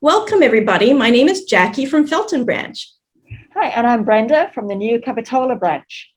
Welcome, everybody. My name is Jackie from Felton Branch. Hi, and I'm Brenda from the new Capitola branch.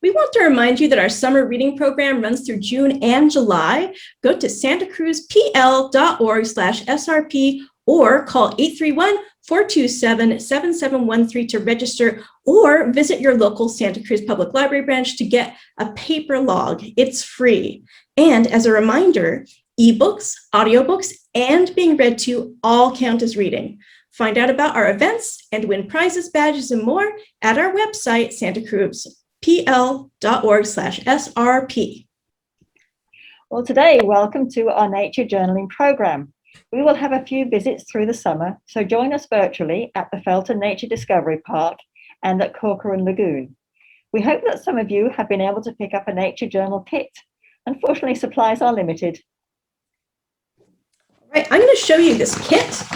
We want to remind you that our summer reading program runs through June and July. Go to santacruzpl.org/SRP or call 831-427-7713 to register, or visit your local Santa Cruz Public Library branch to get a paper log. It's free. And as a reminder, ebooks, audiobooks, and being read to all count as reading. Find out about our events and win prizes, badges, and more at our website, santacruzpl.org/SRP. Well, today, welcome to our nature journaling program. We will have a few visits through the summer, so join us virtually at the Felton Nature Discovery Park and at Corcoran Lagoon. We hope that some of you have been able to pick up a nature journal kit. Unfortunately, supplies are limited. All right, I'm going to show you this kit. It's a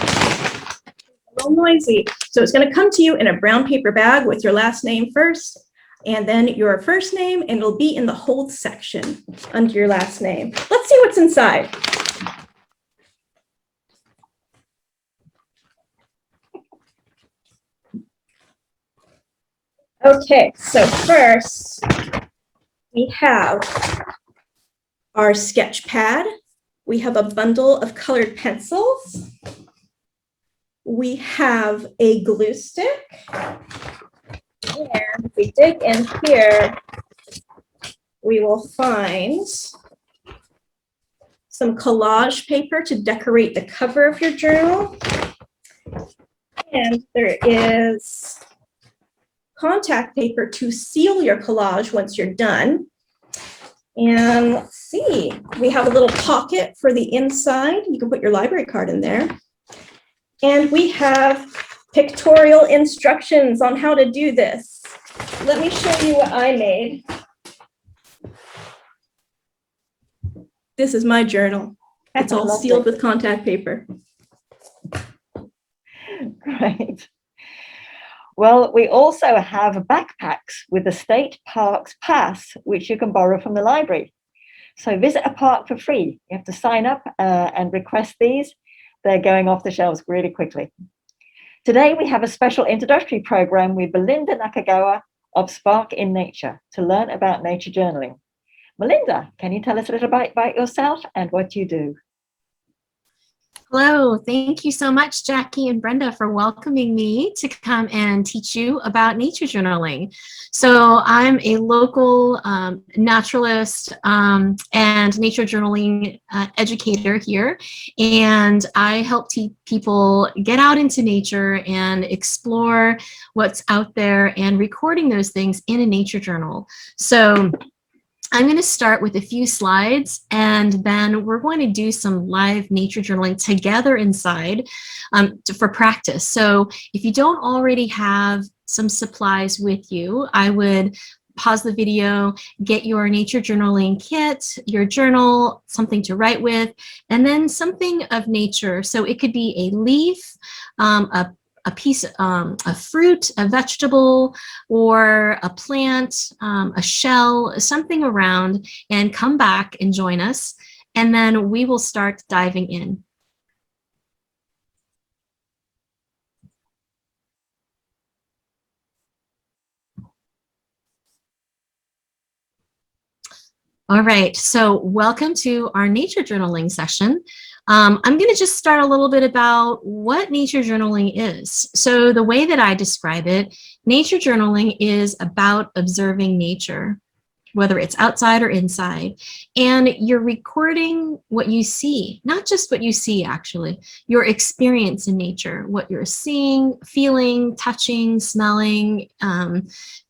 little noisy. So it's going to come to you in a brown paper bag with your last name first, and then your first name, and it'll be in the hold section under your last name. Let's see what's inside. Okay, so first we have our sketch pad. We have a bundle of colored pencils. We have a glue stick. And if we dig in here, we will find some collage paper to decorate the cover of your journal. And there is contact paper to seal your collage once you're done. And let's see, we have a little pocket for the inside. You can put your library card in there. And we have pictorial instructions on how to do this. Let me show you what I made. This is my journal. It's all sealed with contact paper. Great. Well, we also have backpacks with the State Parks Pass, which you can borrow from the library. So visit a park for free. You have to sign up and request these. They're going off the shelves really quickly. Today, we have a special introductory program with Melinda Nakagawa of Spark in Nature to learn about nature journaling. Melinda, can you tell us a little bit about yourself and what you do? Hello, thank you so much, Jackie and Brenda, for welcoming me to come and teach you about nature journaling. So I'm a local naturalist and nature journaling educator here, and I help people get out into nature and explore what's out there and recording those things in a nature journal. So I'm going to start with a few slides, and then we're going to do some live nature journaling together inside for practice. So if you don't already have some supplies with you, I would pause the video, get your nature journaling kit, your journal, something to write with, and then something of nature. So it could be a leaf, a piece of fruit, a vegetable, or a plant, a shell, something around, and come back and join us. And then we will start diving in. All right, so welcome to our nature journaling session. I'm going to just start a little bit about what nature journaling is. So the way that I describe it, nature journaling is about observing nature, whether it's outside or inside, and you're recording what you see, not just what you see, actually, your experience in nature, what you're seeing, feeling, touching, smelling,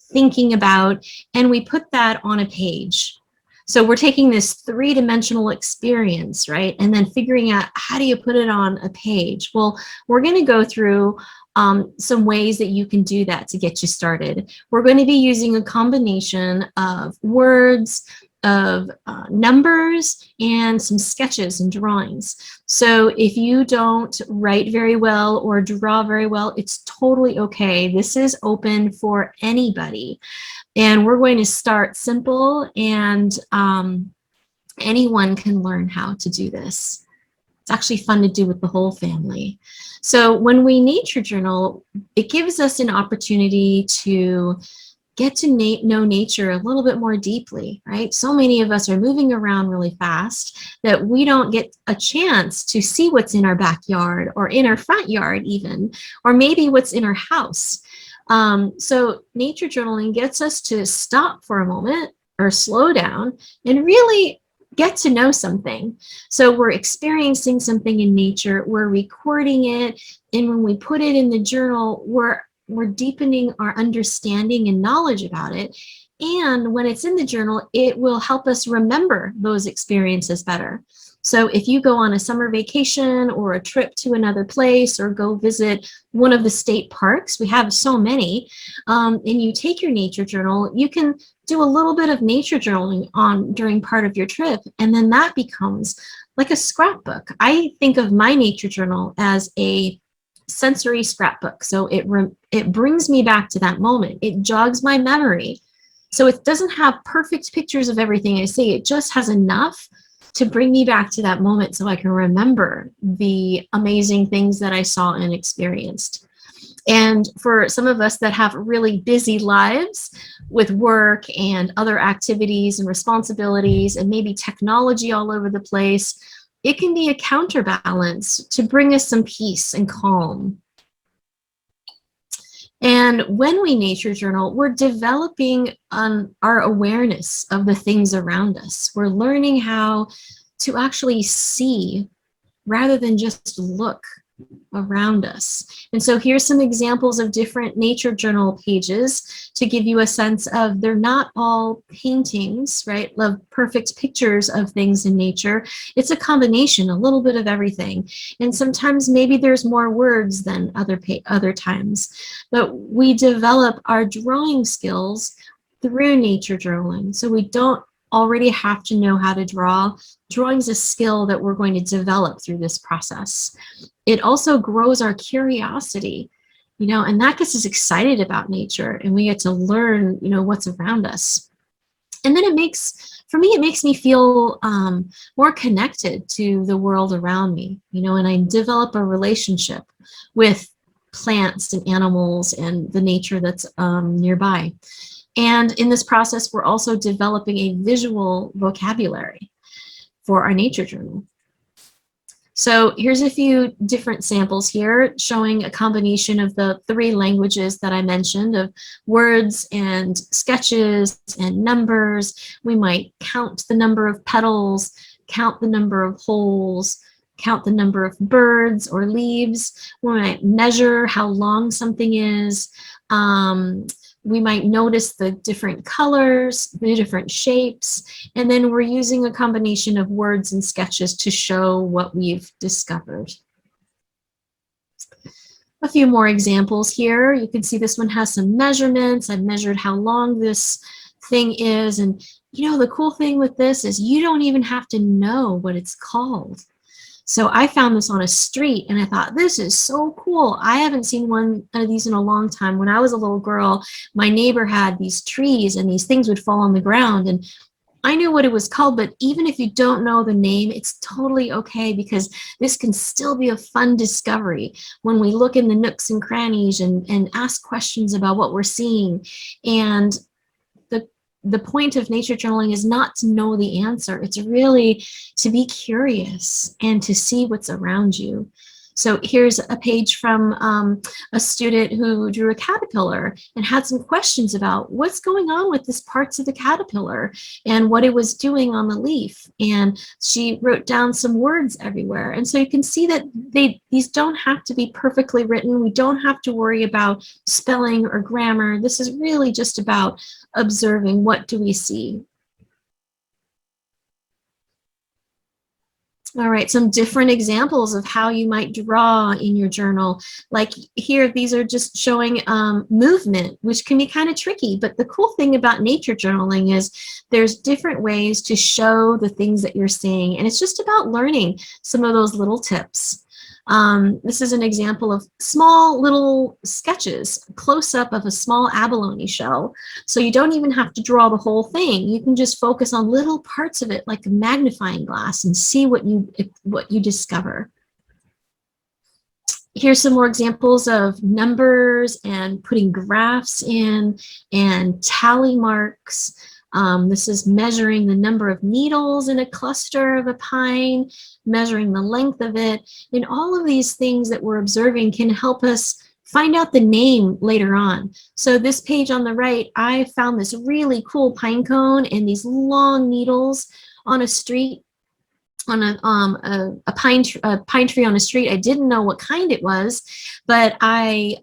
thinking about, and we put that on a page. So we're taking this three-dimensional experience, right? And then figuring out, how do you put it on a page? Well, we're going to go through some ways that you can do that to get you started. We're going to be using a combination of words, of numbers, and some sketches and drawings. So if you don't write very well or draw very well, it's totally okay. This is open for anybody. And we're going to start simple, and anyone can learn how to do this. It's actually fun to do with the whole family. So when we nature journal, it gives us an opportunity to get to know nature a little bit more deeply, right? So many of us are moving around really fast that we don't get a chance to see what's in our backyard or in our front yard even, or maybe what's in our house. So nature journaling gets us to stop for a moment or slow down and really get to know something. So we're experiencing something in nature, we're recording it, and when we put it in the journal, we're deepening our understanding and knowledge about it. And when it's in the journal, it will help us remember those experiences better. So if you go on a summer vacation or a trip to another place or go visit one of the state parks, we have so many, and you take your nature journal, you can do a little bit of nature journaling during part of your trip, and then that becomes like a scrapbook. I think of my nature journal as a sensory scrapbook. So it brings me back to that moment. It jogs my memory. So it doesn't have perfect pictures of everything I see. It just has enough to bring me back to that moment so I can remember the amazing things that I saw and experienced. And for some of us that have really busy lives with work and other activities and responsibilities and maybe technology all over the place, it can be a counterbalance to bring us some peace and calm. And when we nature journal, we're developing our awareness of the things around us. We're learning how to actually see rather than just look around us. And so here's some examples of different nature journal pages to give you a sense of they're not all paintings, right, of perfect pictures of things in nature. It's a combination, a little bit of everything. And sometimes maybe there's more words than other times. But we develop our drawing skills through nature journaling. So we don't already have to know how to draw. Drawing's a skill that we're going to develop through this process. It also grows our curiosity, and that gets us excited about nature, and we get to learn, what's around us. And then it makes me feel more connected to the world around me, and I develop a relationship with plants and animals and the nature that's nearby. And in this process, we're also developing a visual vocabulary for our nature journal. So here's a few different samples here showing a combination of the 3 languages that I mentioned of words and sketches and numbers. We might count the number of petals, count the number of holes, count the number of birds or leaves. We might measure how long something is. We might notice the different colors, the different shapes, and then we're using a combination of words and sketches to show what we've discovered. A few more examples here. You can see this one has some measurements. I've measured how long this thing is, and the cool thing with this is you don't even have to know what it's called. So I found this on a street and I thought, this is so cool. I haven't seen one of these in a long time. When I was a little girl, my neighbor had these trees and these things would fall on the ground, and I knew what it was called, but even if you don't know the name, it's totally okay, because this can still be a fun discovery when we look in the nooks and crannies and ask questions about what we're seeing. And the point of nature journaling is not to know the answer. It's really to be curious and to see what's around you. So here's a page from a student who drew a caterpillar and had some questions about what's going on with this parts of the caterpillar and what it was doing on the leaf. And she wrote down some words everywhere. And so you can see that these don't have to be perfectly written. We don't have to worry about spelling or grammar. This is really just about observing what do we see. All right, some different examples of how you might draw in your journal. Like here, these are just showing movement, which can be kind of tricky. But the cool thing about nature journaling is there's different ways to show the things that you're seeing. And it's just about learning some of those little tips. This is an example of small little sketches, close up of a small abalone shell. So you don't even have to draw the whole thing. You can just focus on little parts of it like a magnifying glass and see what you discover. Here's some more examples of numbers and putting graphs in and tally marks. This is measuring the number of needles in a cluster of a pine, measuring the length of it. And all of these things that we're observing can help us find out the name later on. So this page on the right, I found this really cool pine cone and these long needles on a street, on a pine tree on a street. I didn't know what kind it was, but I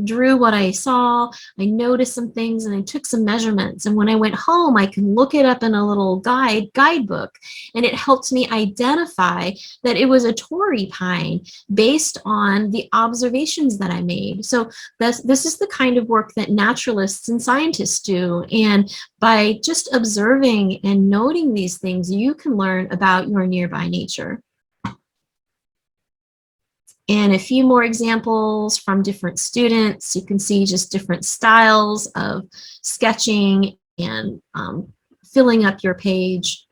drew what I saw. I noticed some things and I took some measurements. And when I went home, I could look it up in a little guidebook, and it helped me identify that it was a Tory pine based on the observations that I made. So this is the kind of work that naturalists and scientists do. And by just observing and noting these things, you can learn about your nearby nature. And a few more examples from different students. You can see just different styles of sketching and filling up your page.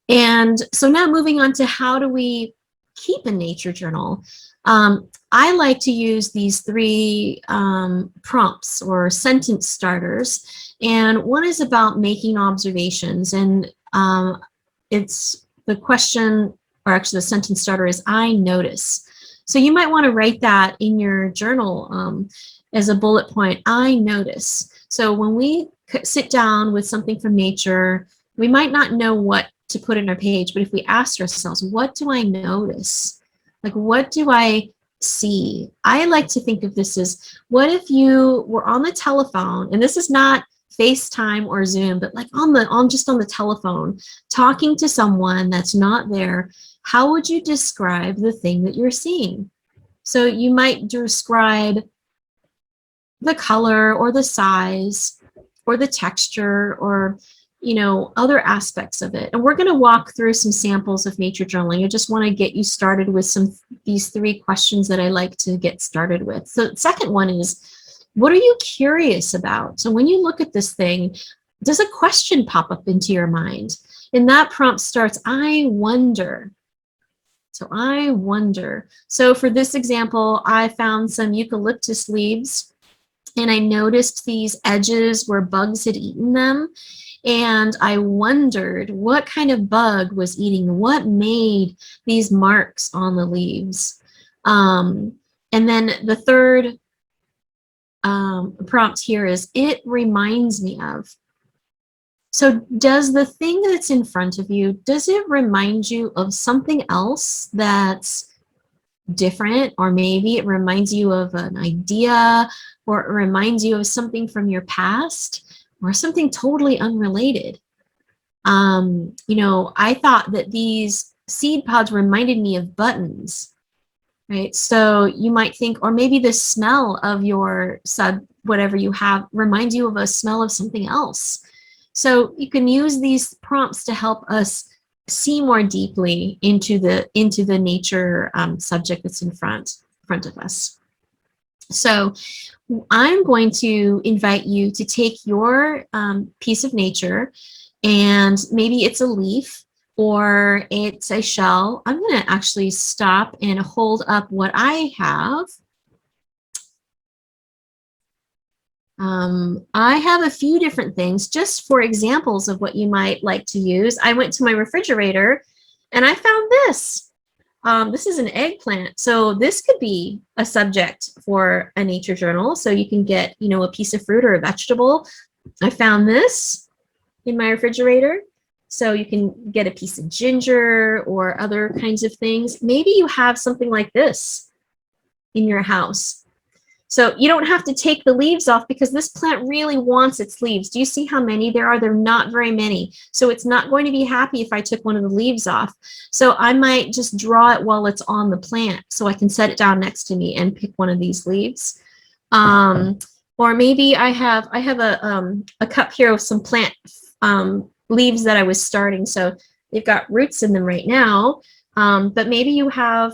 And so now moving on to how do we keep a nature journal. I like to use these three prompts or sentence starters. And one is about making observations. And it's the question, or actually the sentence starter is, I notice. So you might want to write that in your journal as a bullet point, I notice. So when we sit down with something from nature, we might not know what to put in our page, but if we ask ourselves, what do I notice? Like, what do I see? I like to think of this as, what if you were on the telephone, and this is not FaceTime or Zoom, but like just on the telephone, talking to someone that's not there. How would you describe the thing that you're seeing? So you might describe the color or the size or the texture or, you know, other aspects of it. And we're going to walk through some samples of nature journaling. I just want to get you started with these three questions that I like to get started with. So the second one is, what are you curious about? So when you look at this thing, does a question pop up into your mind? And that prompt starts, I wonder. So I wonder. So for this example, I found some eucalyptus leaves and I noticed these edges where bugs had eaten them. And I wondered what kind of bug was eating, what made these marks on the leaves. And then the third prompt here is, it reminds me of. So does the thing that's in front of you, does it remind you of something else that's different? Or maybe it reminds you of an idea, or it reminds you of something from your past, or something totally unrelated. You know, I thought that these seed pods reminded me of buttons, right? So you might think, or maybe the smell of your whatever you have reminds you of a smell of something else. So you can use these prompts to help us see more deeply into the nature subject that's in front of us. So I'm going to invite you to take your piece of nature, and maybe it's a leaf or it's a shell. I'm going to actually stop and hold up what I have. I have a few different things just for examples of what you might like to use. I went to my refrigerator and I found this. This is an eggplant. So this could be a subject for a nature journal. So you can get, you know, a piece of fruit or a vegetable. I found this in my refrigerator. So you can get a piece of ginger or other kinds of things. Maybe you have something like this in your house. So you don't have to take the leaves off because this plant really wants its leaves. Do you see how many there are? There are not very many. So it's not going to be happy if I took one of the leaves off. So I might just draw it while it's on the plant so I can set it down next to me and pick one of these leaves. Or maybe I have a cup here with some plant leaves that I was starting. So they've got roots in them right now. But maybe you have,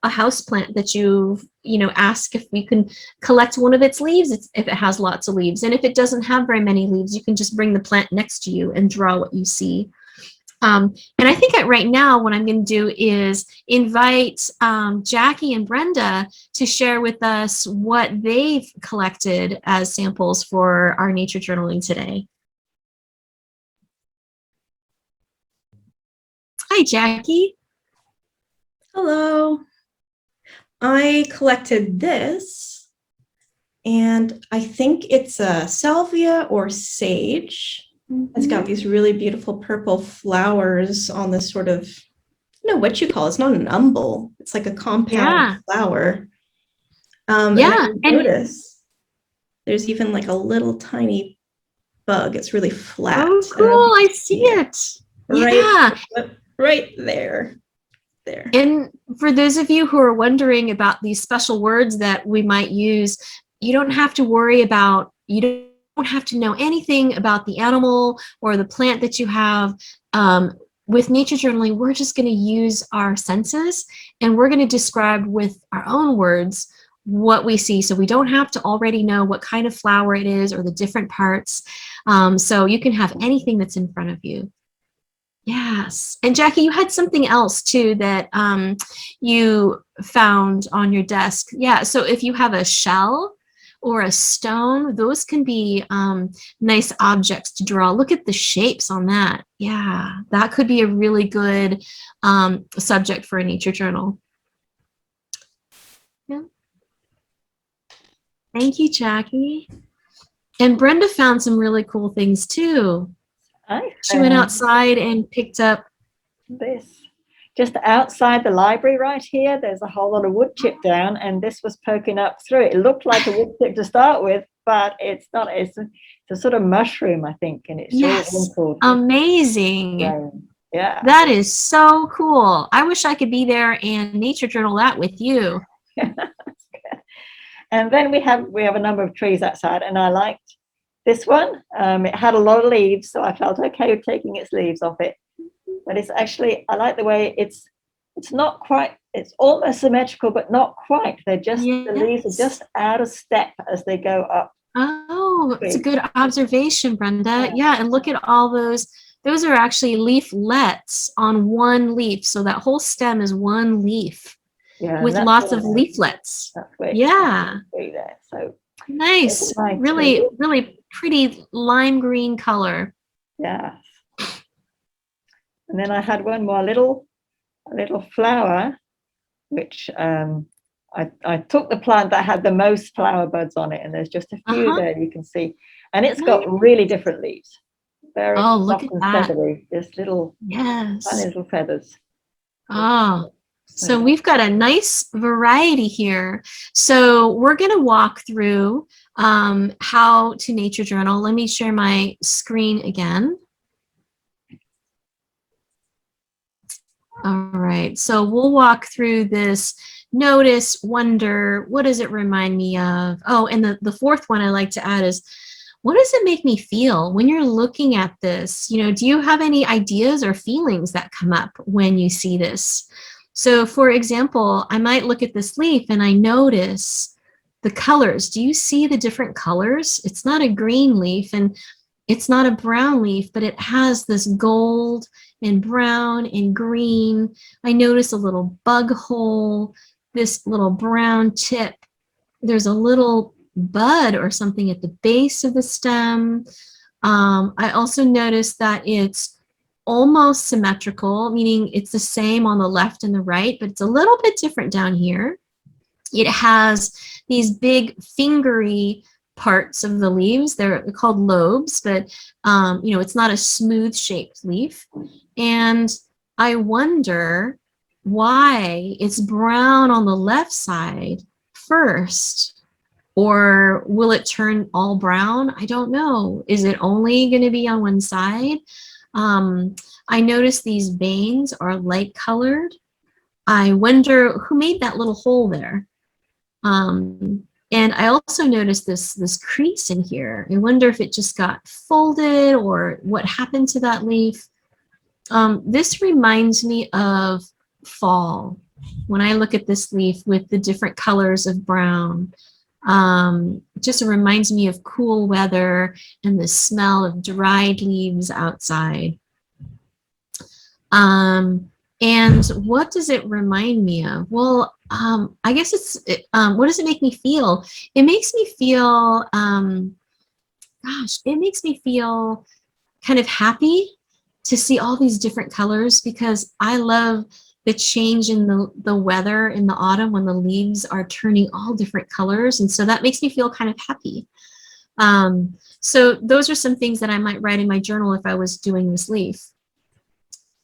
a house plant that ask if we can collect one of its leaves if it has lots of leaves. And if it doesn't have very many leaves, you can just bring the plant next to you and draw what you see. And I think that right now what I'm going to do is invite Jackie and Brenda to share with us what they've collected as samples for our nature journaling today. Hi, Jackie. Hello. I collected this, and I think it's a salvia or sage. It's got these really beautiful purple flowers on this sort of, I don't know what you call it. It's not an umbel. It's like a compound flower. And I notice there's even like a little tiny bug. It's really flat. Oh, cool. I see it. Right there. There. And for those of you who are wondering about these special words that we might use, you don't have to worry about, you don't have to know anything about the animal or the plant that you have. With nature journaling, we're just going to use our senses, and we're going to describe with our own words what we see. So we don't have to already know what kind of flower it is or the different parts. So you can have anything that's in front of you. Yes. And Jackie, you had something else too that you found on your desk. Yeah. So if you have a shell or a stone, those can be nice objects to draw. Look at the shapes on that. Yeah, that could be a really good subject for a nature journal. Yeah. Thank you, Jackie. And Brenda found some really cool things too. She went outside and picked up this. Just outside the library right here, there's a whole lot of wood chip down, and this was poking up through it. It looked like a wood chip to start with, but it's not. It's a sort of mushroom, I think, and it's all amazing. Yeah. That is so cool. I wish I could be there and nature journal that with you. And then we have a number of trees outside, and I liked this one. It had a lot of leaves, so I felt okay with taking its leaves off it. But it's actually, I like the way it's not quite, it's almost symmetrical, but not quite. They're just, the leaves are just out of step as they go up. Oh, it's a good observation, Brenda. Yeah, and look at all those. Those are actually leaflets on one leaf. So that whole stem is one leaf with lots of leaflets. Yeah. So nice. Really, really pretty lime green color. Yeah. And then I had one more little flower, which I took the plant that had the most flower buds on it, and there's just a few there you can see. And it's got really different leaves. Very look soft at and that. feathery. Just little, tiny little feathers. Oh, so we've got a nice variety here. So we're going to walk through how to nature journal. Let me share my screen again. All right, so we'll walk through this. Notice, wonder, what does it remind me of? Oh, and the fourth one I like to add is, what does it make me feel when you're looking at this? Do you have any ideas or feelings that come up when you see this? So for example, I might look at this leaf and I notice the colors. Do you see the different colors? It's not a green leaf and it's not a brown leaf, but it has this gold and brown and green. I notice a little bug hole, this little brown tip. There's a little bud or something at the base of the stem. I also noticed that it's almost symmetrical, meaning it's the same on the left and the right, but it's a little bit different down here. It has these big fingery parts of the leaves. They're called lobes, but it's not a smooth shaped leaf. And I wonder why it's brown on the left side first, or will it turn all brown? I don't know. Is it only going to be on one side? I noticed these veins are light colored. I wonder who made that little hole there. And I also noticed this crease in here. I wonder if it just got folded or what happened to that leaf. This reminds me of fall. When I look at this leaf with the different colors of brown, it just reminds me of cool weather and the smell of dried leaves outside. And what does it remind me of? Well, I guess what does it make me feel? It makes me feel, it makes me feel kind of happy to see all these different colors, because I love the change in the weather in the autumn when the leaves are turning all different colors. And so that makes me feel kind of happy. So those are some things that I might write in my journal if I was doing this leaf.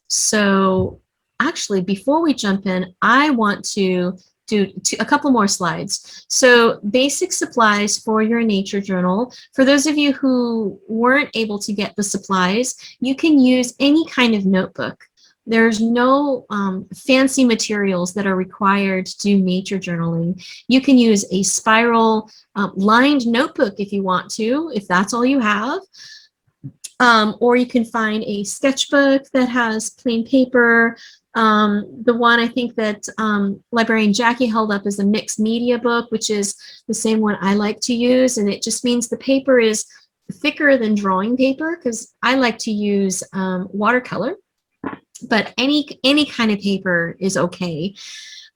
So actually, before we jump in, I want to do a couple more slides. So basic supplies for your nature journal. For those of you who weren't able to get the supplies, you can use any kind of notebook. There's no fancy materials that are required to do nature journaling. You can use a spiral lined notebook if you want to, if that's all you have. Or you can find a sketchbook that has plain paper. The one I think that librarian Jackie held up is a mixed media book, which is the same one I like to use. And it just means the paper is thicker than drawing paper, because I like to use watercolor, but any kind of paper is okay.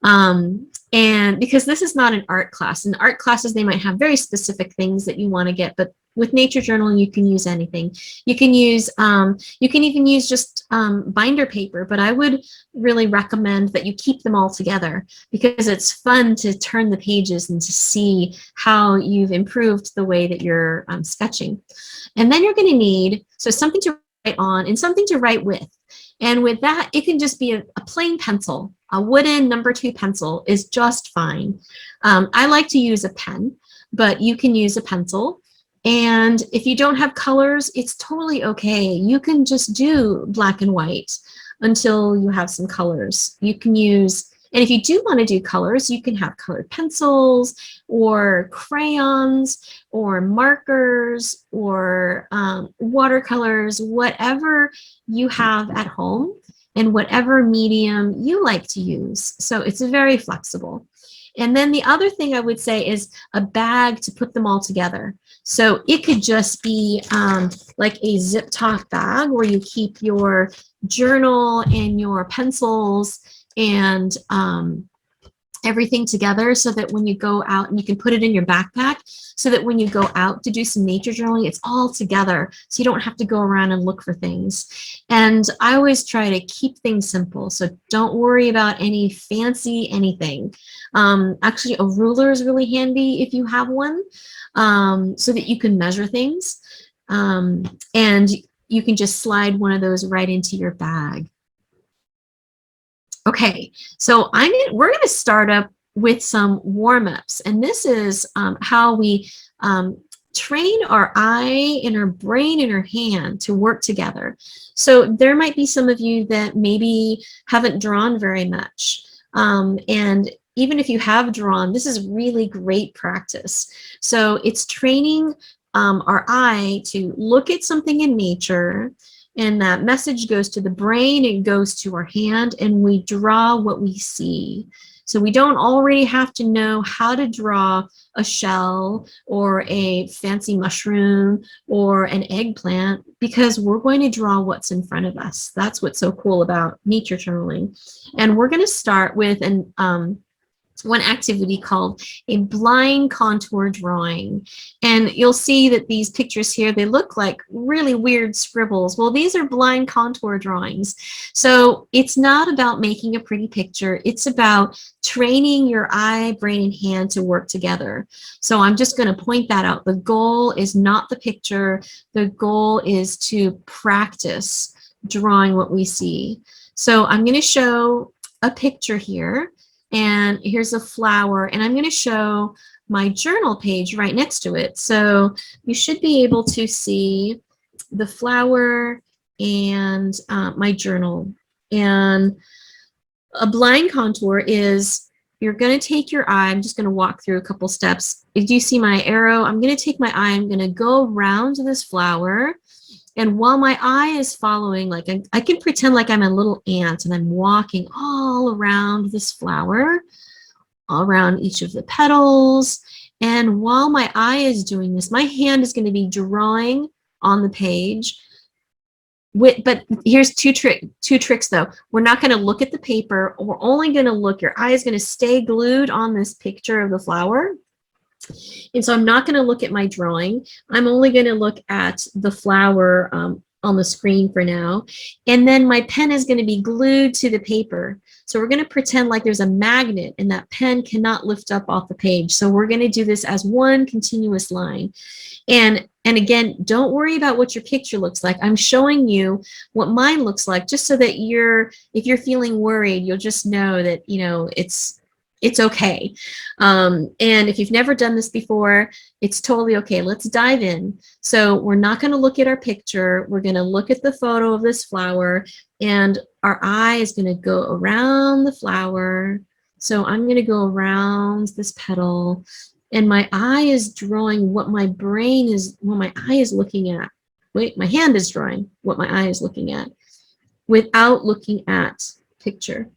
And because this is not an art class. In art classes, they might have very specific things that you want to get, but with nature journaling, you can use anything. You can even use just binder paper, but I would really recommend that you keep them all together, because it's fun to turn the pages and to see how you've improved the way that you're sketching. And then you're going to need, so something to write on and something to write with. And with that, it can just be a plain pencil. A wooden number 2 pencil is just fine. I like to use a pen, but you can use a pencil. And if you don't have colors, it's totally okay. You can just do black and white until you have some colors. You can use, and if you do want to do colors, you can have colored pencils or crayons or markers or watercolors, whatever you have at home and whatever medium you like to use. So it's very flexible. And then the other thing I would say is a bag to put them all together. So it could just be like a zip top bag where you keep your journal and your pencils and everything together, so that when you go out, and you can put it in your backpack, so that when you go out to do some nature journaling, it's all together, so you don't have to go around and look for things. And I always try to keep things simple, so don't worry about any fancy anything. Actually, a ruler is really handy if you have one, so that you can measure things, and you can just slide one of those right into your bag. Okay, so we're going to start up with some warm-ups, and this is how we train our eye and our brain and our hand to work together. So there might be some of you that maybe haven't drawn very much, and even if you have drawn, this is really great practice. So it's training our eye to look at something in nature, and that message goes to the brain, it goes to our hand, and we draw what we see. So we don't already have to know how to draw a shell or a fancy mushroom or an eggplant, because we're going to draw what's in front of us. That's what's so cool about nature journaling. And we're going to start with one activity called a blind contour drawing. And you'll see that these pictures here, they look like really weird scribbles. Well, these are blind contour drawings. So it's not about making a pretty picture. It's about training your eye, brain, and hand to work together. So I'm just going to point that out. The goal is not the picture. The goal is to practice drawing what we see. So I'm going to show a picture here. And here's a flower, and I'm going to show my journal page right next to it. So you should be able to see the flower and my journal. And a blind contour is, you're going to take your eye, I'm just going to walk through a couple steps. If you see my arrow, I'm going to take my eye, I'm going to go around this flower, And while my eye is following, like I can pretend like I'm a little ant and I'm walking all around this flower, all around each of the petals. And while my eye is doing this, my hand is going to be drawing on the page. But here's two tricks though. We're not going to look at the paper. We're only going to look, your eye is going to stay glued on this picture of the flower. And so I'm not going to look at my drawing. I'm only going to look at the flower on the screen for now. And then my pen is going to be glued to the paper. So we're going to pretend like there's a magnet and that pen cannot lift up off the page. So we're going to do this as one continuous line. And again, don't worry about what your picture looks like. I'm showing you what mine looks like just so that if you're feeling worried, you'll just know that, it's okay. And if you've never done this before, it's totally okay. Let's dive in. So we're not going to look at our picture. We're going to look at the photo of this flower, and our eye is going to go around the flower. So I'm going to go around this petal, and my eye is drawing what my eye is looking at. Wait, my hand is drawing what my eye is looking at without looking at picture.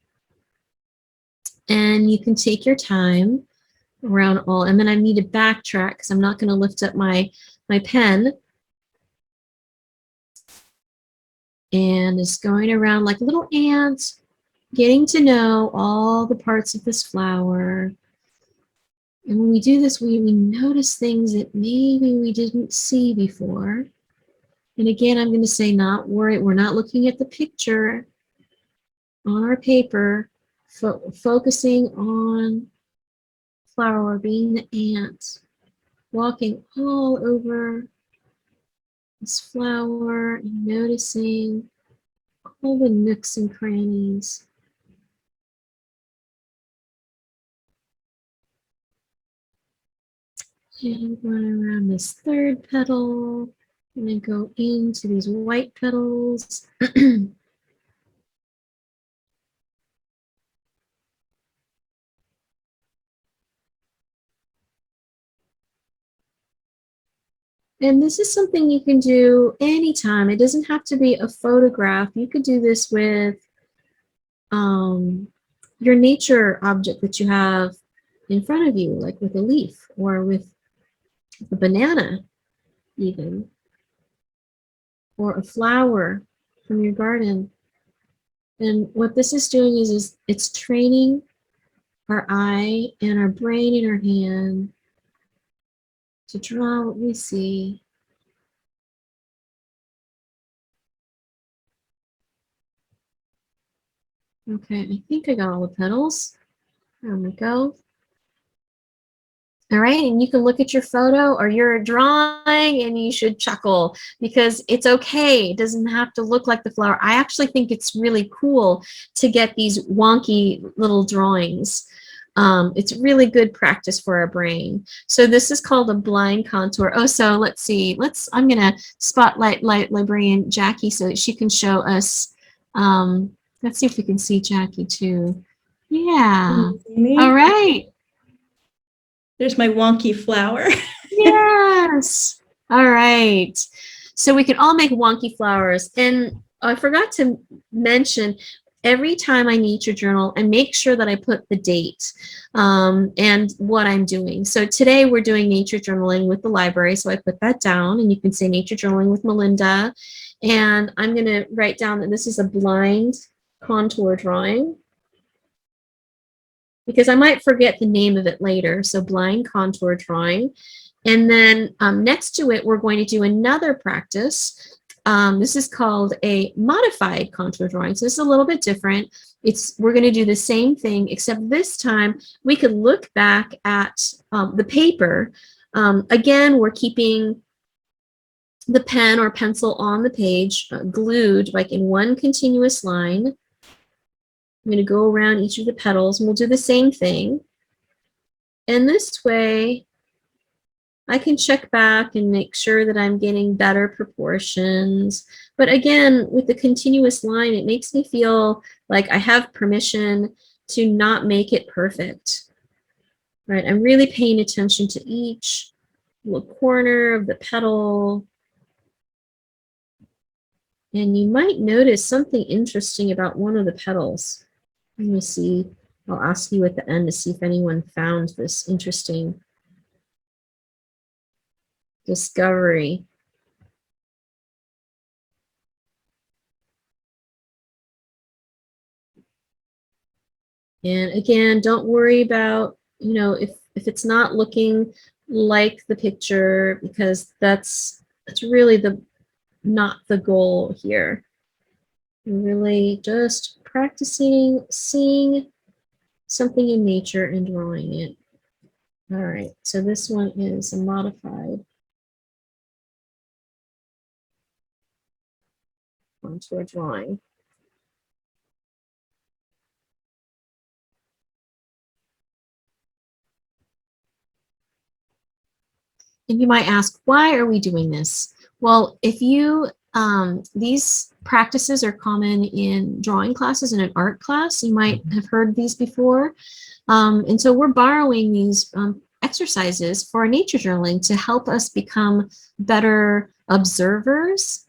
And you can take your time around all, and then I need to backtrack because I'm not going to lift up my pen. And it's going around like a little ant, getting to know all the parts of this flower. And when we do this, we notice things that maybe we didn't see before. And again, I'm going to say, not worry. We're not looking at the picture on our paper. Focusing on flower being the ant, walking all over this flower and noticing all the nooks and crannies. And I'm going around this third petal and then go into these white petals. And this is something you can do anytime. It doesn't have to be a photograph. You could do this with your nature object that you have in front of you, like with a leaf or with a banana even, or a flower from your garden. And what this is doing is it's training our eye and our brain in our hand to draw what we see. Okay, I think I got all the petals. There we go. All right, and you can look at your photo or your drawing and you should chuckle because it's okay. It doesn't have to look like the flower. I actually think it's really cool to get these wonky little drawings. It's really good practice for our brain. So this is called a blind contour. Oh, so let's see. I'm gonna spotlight librarian Jackie so that she can show us. Let's see if we can see Jackie too. Yeah. All right. There's my wonky flower. Yes. All right. So we can all make wonky flowers. And I forgot to mention, every time I nature journal, I make sure that I put the date and what I'm doing. So today we're doing nature journaling with the library. So I put that down, and you can say nature journaling with Melinda. And I'm going to write down that this is a blind contour drawing, because I might forget the name of it later. So blind contour drawing. And then next to it, we're going to do another practice. This is called a modified contour drawing. So this is a little bit different. We're going to do the same thing, except this time we could look back at the paper. Again, we're keeping the pen or pencil on the page, glued like in one continuous line. I'm going to go around each of the petals, and we'll do the same thing. And this way, I can check back and make sure that I'm getting better proportions. But again, with the continuous line, it makes me feel like I have permission to not make it perfect. Right? I'm really paying attention to each little corner of the petal. And you might notice something interesting about one of the petals. Let me see. I'll ask you at the end to see if anyone found this interesting discovery. And again, don't worry about, if it's not looking like the picture, because that's really not the goal here. You're really just practicing seeing something in nature and drawing it. All right, so this one is a modified contour drawing. And you might ask, why are we doing this? Well, if you, these practices are common in drawing classes and in art class. You might have heard these before. And so we're borrowing these exercises for nature journaling to help us become better observers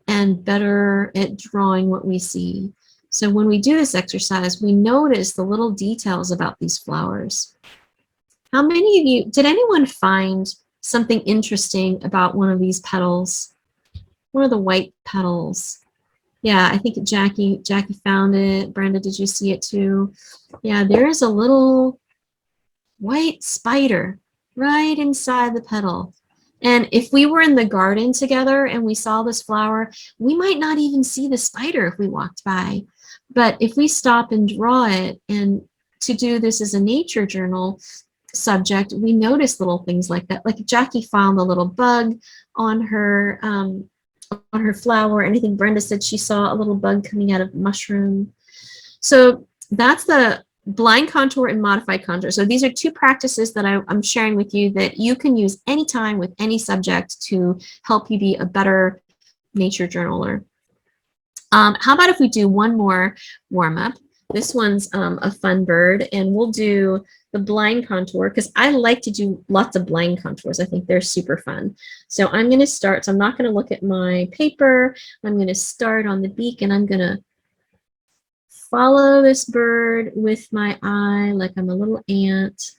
and better at drawing what we see. So when we do this exercise, we notice the little details about these flowers. How many of you, did anyone find something interesting about one of these petals? One of the white petals. Yeah, I think Jackie found it. Brenda, did you see it too? Yeah, there is a little white spider right inside the petal. And if we were in the garden together and we saw this flower, we might not even see the spider if we walked by. But if we stop and draw it, and to do this as a nature journal subject, we notice little things like that. Like Jackie found a little bug on her flower, and I think Brenda said she saw a little bug coming out of mushroom. So that's the blind contour and modified contour. So these are two practices that I'm sharing with you that you can use anytime with any subject to help you be a better nature journaler. How about if we do one more warm-up? This one's a fun bird, and we'll do the blind contour because I like to do lots of blind contours. I think they're super fun. So I'm going to start. So I'm not going to look at my paper. I'm going to start on the beak, and I'm going to follow this bird with my eye like I'm a little ant.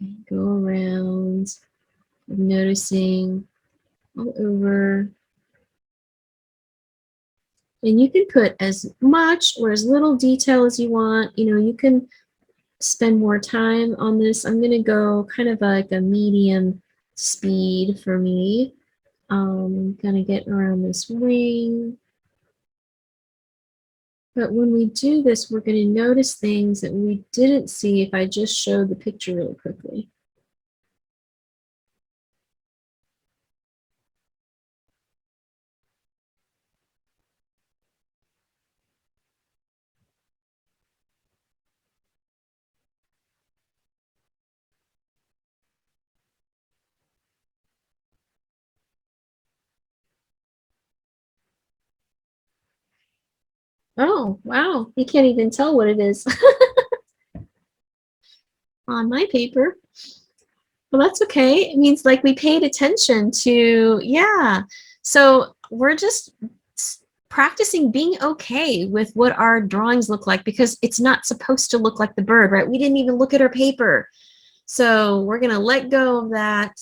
And go around, noticing all over. And you can put as much or as little detail as you want. You can spend more time on this. I'm going to go kind of like a medium speed for me. I'm going to get around this wing. But when we do this, we're going to notice things that we didn't see if I just showed the picture really quickly. Oh, wow. You can't even tell what it is on my paper. Well, that's okay. It means like we paid attention to, yeah. So we're just practicing being okay with what our drawings look like because it's not supposed to look like the bird, right? We didn't even look at our paper. So we're going to let go of that,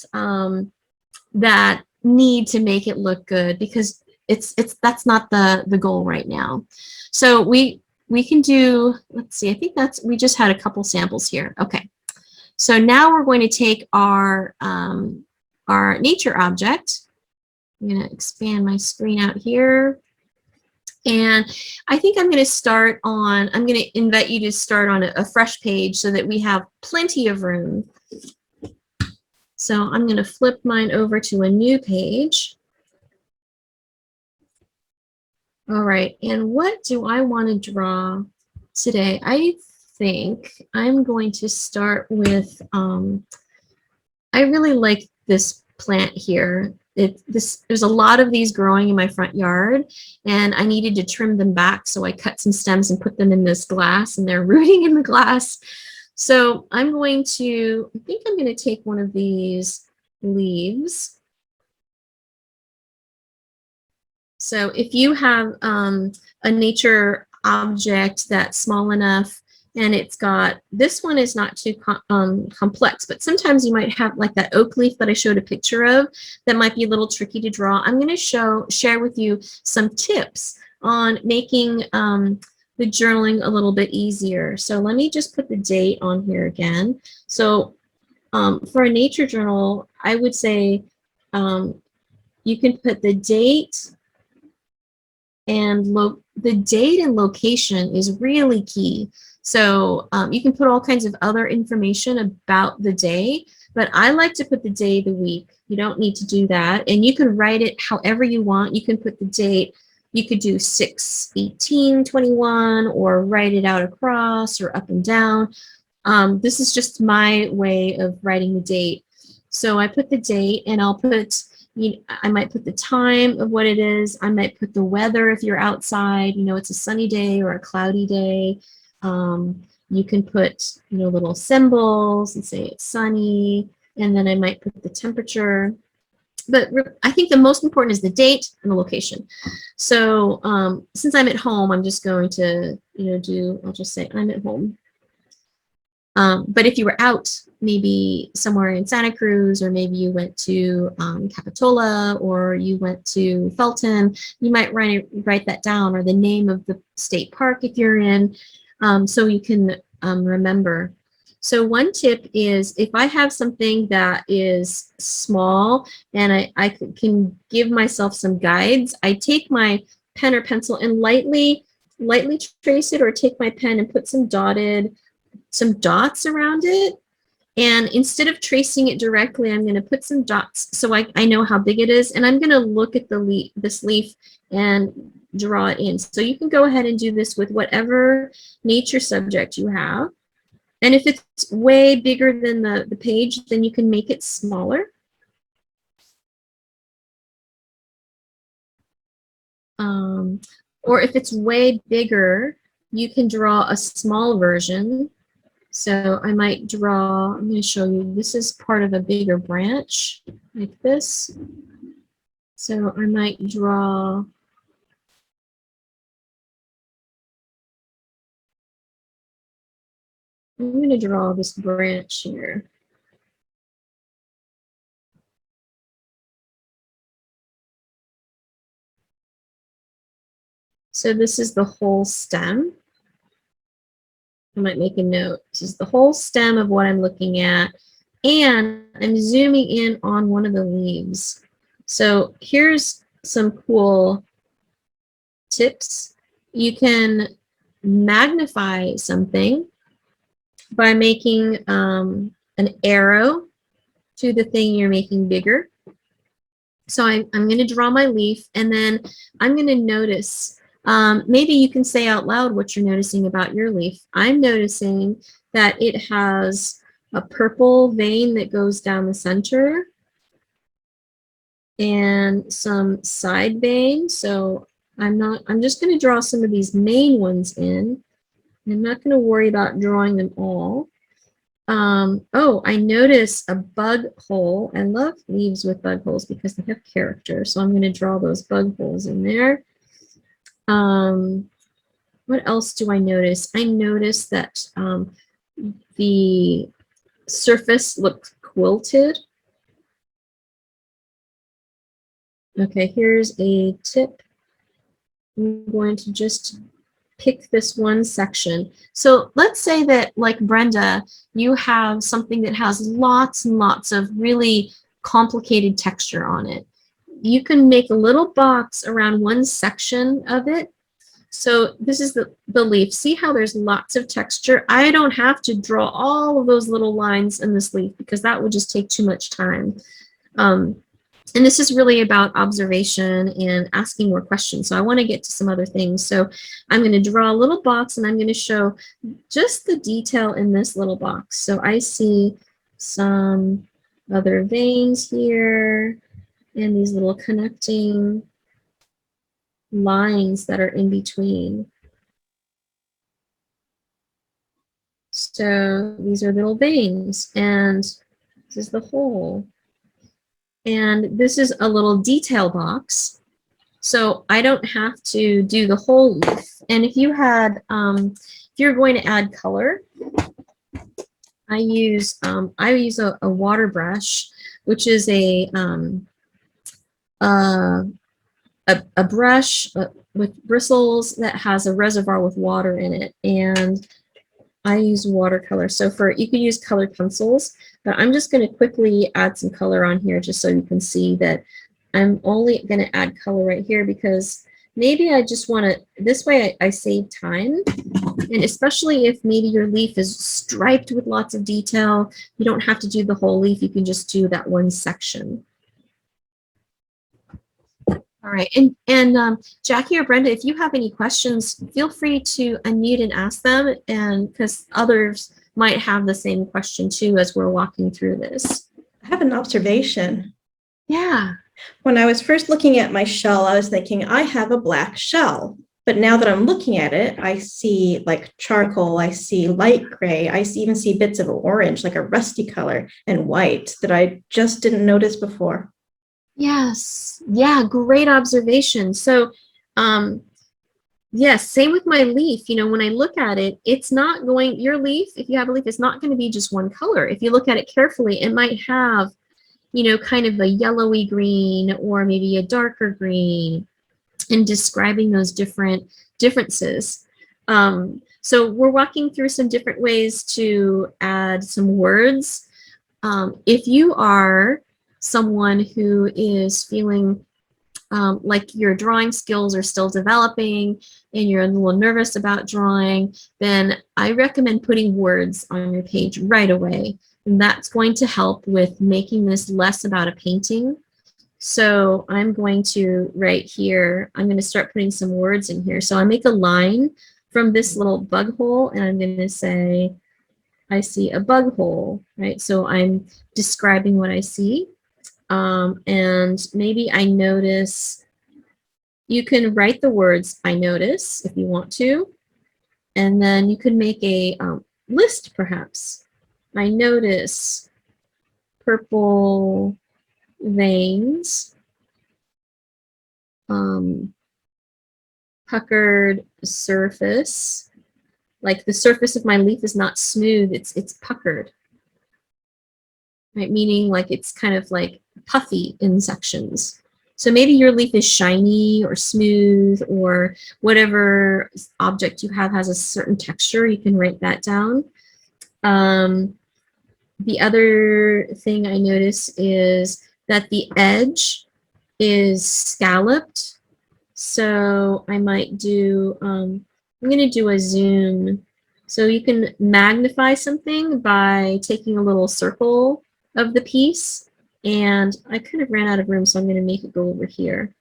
that need to make it look good because that's not the goal right now. So we can do, let's see, I think we just had a couple samples here. Okay. So now we're going to take our nature object. I'm going to expand my screen out here. And I think I'm going to invite you to start on a fresh page so that we have plenty of room. So I'm going to flip mine over to a new page. All right, and what do I want to draw today? I think I'm going to start with, I really like this plant here. There's a lot of these growing in my front yard, and I needed to trim them back, so I cut some stems and put them in this glass, and they're rooting in the glass. So I'm going to, I think I'm going to take one of these leaves. So if you have a nature object that's small enough and it's got, this one is not too complex, but sometimes you might have like that oak leaf that I showed a picture of that might be a little tricky to draw. I'm going to share with you some tips on making the journaling a little bit easier. So let me just put the date on here again. So for a nature journal, I would say you can put the date and the date and location is really key. So you can put all kinds of other information about the day, but I like to put the day of the week. You don't need to do that. And you can write it however you want. You can put the date. You could do 6/18/21 or write it out across or up and down. This is just my way of writing the date. So I put the date and I'll put, I might put the time of what it is. I might put the weather if you're outside, it's a sunny day or a cloudy day. You can put, little symbols and say it's sunny. And then I might put the temperature. But I think the most important is the date and the location. So since I'm at home, I'm just going to, I'll just say I'm at home. But if you were out, maybe somewhere in Santa Cruz, or maybe you went to Capitola, or you went to Felton, you might write that down, or the name of the state park if you're in, so you can remember. So one tip is if I have something that is small and I can give myself some guides, I take my pen or pencil and lightly trace it, or take my pen and put some dots around it. And instead of tracing it directly, I'm going to put some dots so I know how big it is. And I'm going to look at this leaf and draw it in. So you can go ahead and do this with whatever nature subject you have. And if it's way bigger than the page, then you can make it smaller. Or if it's way bigger, you can draw a small version. So I might draw, I'm going to show you, this is part of a bigger branch like this. So I might draw, I'm going to draw this branch here. So this is the whole stem. I might make a note. This is the whole stem of what I'm looking at. And I'm zooming in on one of the leaves. So here's some cool tips. You can magnify something by making an arrow to the thing you're making bigger. So I'm going to draw my leaf, and then I'm going to notice. Maybe you can say out loud what you're noticing about your leaf. I'm noticing that it has a purple vein that goes down the center and some side veins. So I'm just going to draw some of these main ones in. I'm not going to worry about drawing them all. Oh, I notice a bug hole. I love leaves with bug holes because they have character. So I'm going to draw those bug holes in there. What else do I notice? I notice that the surface looks quilted. Okay, here's a tip. I'm going to just pick this one section. So let's say that, like Brenda, you have something that has lots and lots of really complicated texture on it. You can make a little box around one section of it. So this is the leaf. See how there's lots of texture? I don't have to draw all of those little lines in this leaf because that would just take too much time. And this is really about observation and asking more questions. So I want to get to some other things. So I'm going to draw a little box and I'm going to show just the detail in this little box. So I see some other veins here and these little connecting lines that are in between. So these are little veins, and this is the hole. And this is a little detail box. So I don't have to do the whole leaf. And if you had, if you're going to add color, I use a water brush, which is a brush with bristles that has a reservoir with water in it, and I use watercolor. So you can use colored pencils, but I'm just going to quickly add some color on here just so you can see that I'm only going to add color right here because maybe I just want to, this way I save time. And especially if maybe your leaf is striped with lots of detail, you don't have to do the whole leaf. You can just do that one section. All right, and Jackie or Brenda, if you have any questions, feel free to unmute and ask them, and because others might have the same question too as we're walking through this. I have an observation. Yeah. When I was first looking at my shell, I was thinking, I have a black shell. But now that I'm looking at it, I see like charcoal, I see light gray, I even see bits of orange, like a rusty color, and white that I just didn't notice before. Yes. Yeah, great observation. So, yes, same with my leaf. You know, when I look at it, it's not going, your leaf, if you have a leaf, it's not going to be just one color. If you look at it carefully, it might have, you know, kind of a yellowy green or maybe a darker green, and describing those differences. So we're walking through some different ways to add some words. If you are someone who is feeling like your drawing skills are still developing and you're a little nervous about drawing, then I recommend putting words on your page right away. And that's going to help with making this less about a painting. So I'm going to, right here, I'm going to start putting some words in here. So I make a line from this little bug hole, and I'm going to say, I see a bug hole, right? So I'm describing what I see. And maybe I notice, you can write the words I notice if you want to, and then you can make a list perhaps. I notice purple veins, puckered surface, like the surface of my leaf is not smooth, it's puckered, right? Meaning like it's kind of like puffy in sections. So maybe your leaf is shiny or smooth, or whatever object you have has a certain texture. You can write that down. The other thing I notice is that the edge is scalloped. So I might do, I'm going to do a zoom. So you can magnify something by taking a little circle of the piece. And I kind of ran out of room, so I'm going to make it go over here.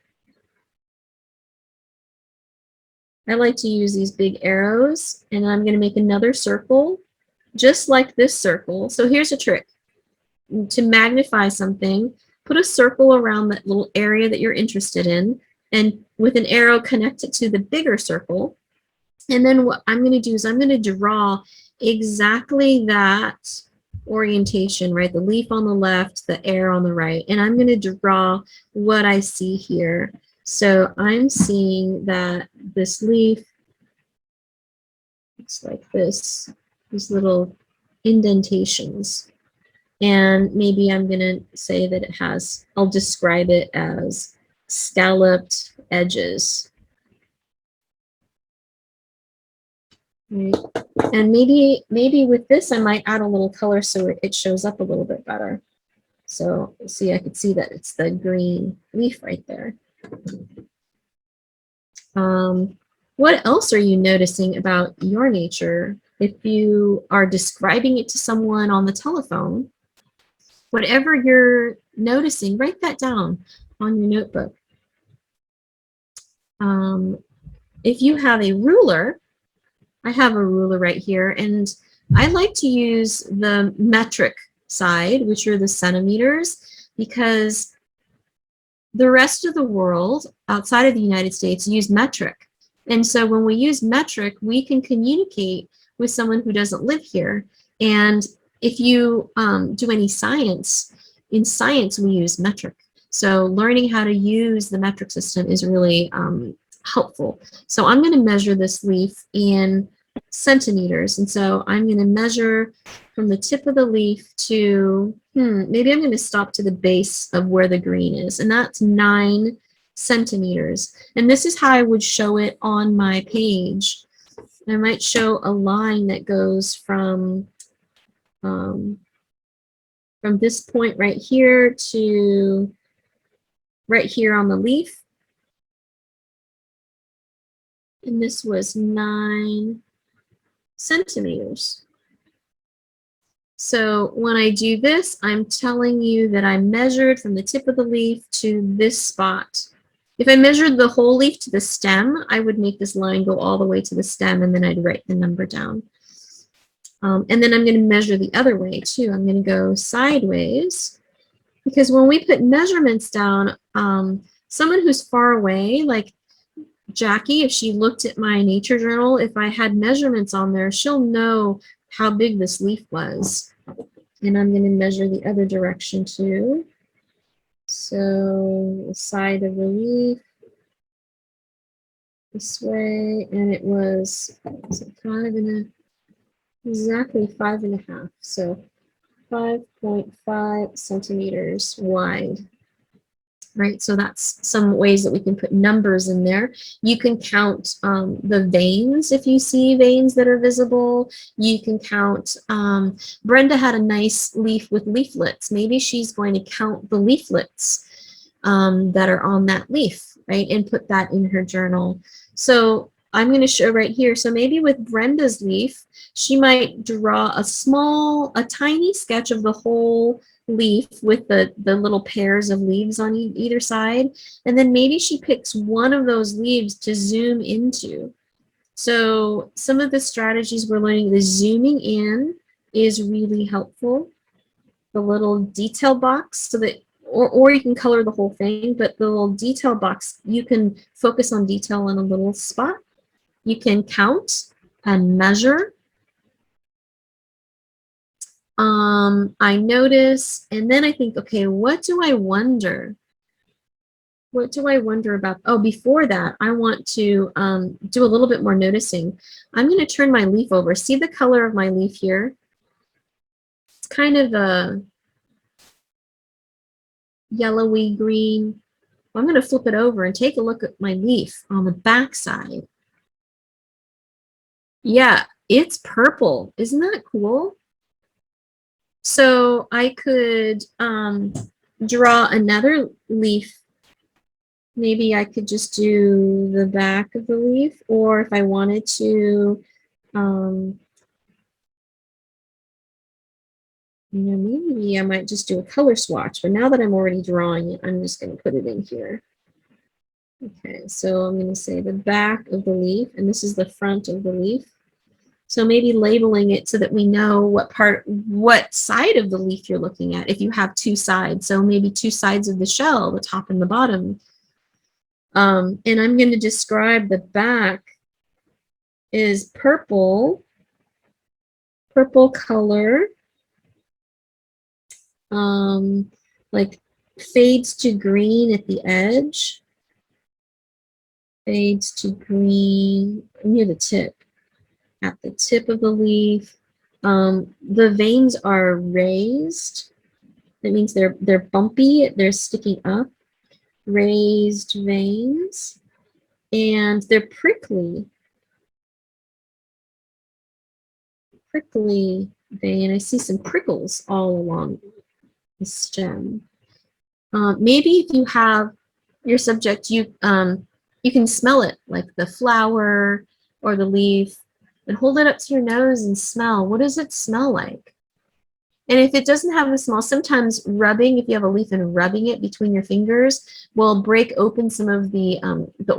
I like to use these big arrows, and I'm going to make another circle, just like this circle. So here's a trick. To magnify something, put a circle around that little area that you're interested in, and with an arrow connect it to the bigger circle. And then what I'm going to do is I'm going to draw exactly that orientation, right? The leaf on the left, the arrow on the right, and I'm going to draw what I see here. So I'm seeing that this leaf looks like this, these little indentations. And maybe I'm going to say that it has, I'll describe it as scalloped edges. Right. And maybe with this, I might add a little color so it shows up a little bit better. So see, I could see that it's the green leaf right there. What else are you noticing about your nature? If you are describing it to someone on the telephone, whatever you're noticing, write that down on your notebook. If you have a ruler, I have a ruler right here, and I like to use the metric side, which are the centimeters, because the rest of the world outside of the United States use metric. And so when we use metric, we can communicate with someone who doesn't live here. And if you do any science, in science we use metric. So learning how to use the metric system is really helpful. So I'm going to measure this leaf in centimeters. And so I'm going to measure from the tip of the leaf to, maybe I'm going to stop to the base of where the green is. And that's 9 centimeters. And this is how I would show it on my page. I might show a line that goes from this point right here to right here on the leaf. And this was 9 centimeters. So when I do this, I'm telling you that I measured from the tip of the leaf to this spot. If I measured the whole leaf to the stem, I would make this line go all the way to the stem, and then I'd write the number down. And then I'm going to measure the other way too. I'm going to go sideways, because when we put measurements down, someone who's far away, like Jackie, if she looked at my nature journal, if I had measurements on there, she'll know how big this leaf was. And I'm going to measure the other direction too. So the side of the leaf this way, and it was exactly 5.5. So 5.5 centimeters wide. Right, so that's some ways that we can put numbers in there. You can count the veins if you see veins that are visible. You can count, Brenda had a nice leaf with leaflets. Maybe she's going to count the leaflets that are on that leaf, right, and put that in her journal. So I'm going to show right here. So maybe with Brenda's leaf, she might draw a tiny sketch of the whole leaf with the little pairs of leaves on either side, and then maybe she picks one of those leaves to zoom into. So some of the strategies we're learning, the zooming in is really helpful. The little detail box, so that or you can color the whole thing, but the little detail box, you can focus on detail in a little spot. You can count and measure. I notice, and then I think, okay, what do I wonder? What do I wonder about? Oh, before that, I want to do a little bit more noticing. I'm going to turn my leaf over. See the color of my leaf here? It's kind of a yellowy green. I'm going to flip it over and take a look at my leaf on the back side. Yeah, it's purple. Isn't that cool? So I could draw another leaf. Maybe I could just do the back of the leaf, or if I wanted to, maybe I might just do a color swatch. But now that I'm already drawing it, I'm just going to put it in here. Okay, so I'm going to say the back of the leaf, and this is the front of the leaf. So maybe labeling it so that we know what side of the leaf you're looking at if you have 2 sides. So maybe 2 sides of the shell, the top and the bottom. And I'm going to describe the back is purple color, like fades to green at the edge, fades to green near the tip. At the tip of the leaf, the veins are raised. That means they're bumpy, they're sticking up, raised veins, and they're prickly vein. I see some prickles all along the stem. Maybe if you have your subject, you can smell it, like the flower or the leaf. And hold it up to your nose and smell. What does it smell like? And if it doesn't have a smell, sometimes rubbing, if you have a leaf and rubbing it between your fingers, will break open some of the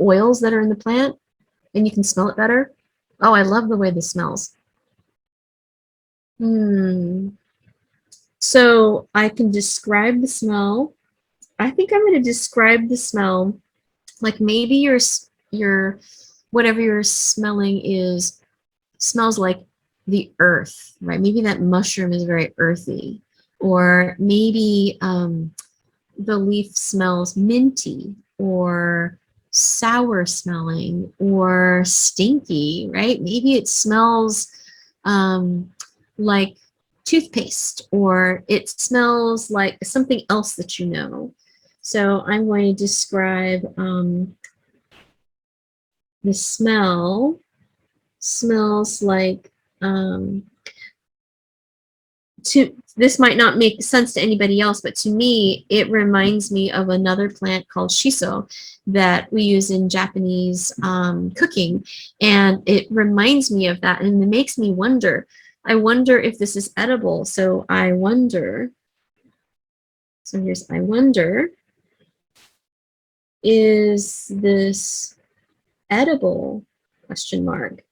oils that are in the plant, and you can smell it better. Oh, I love the way this smells. So I can describe the smell. I think I'm going to describe the smell like maybe your whatever you're smelling smells like the earth, right? Maybe that mushroom is very earthy, or maybe the leaf smells minty or sour smelling or stinky, right? Maybe it smells like toothpaste, or it smells like something else that you know. So I'm going to describe the smell. Smells like this might not make sense to anybody else, but to me, it reminds me of another plant called shiso that we use in Japanese cooking. And it reminds me of that. And it makes me wonder, I wonder if this is edible. So I wonder, so here's, I wonder, is this edible? Question mark.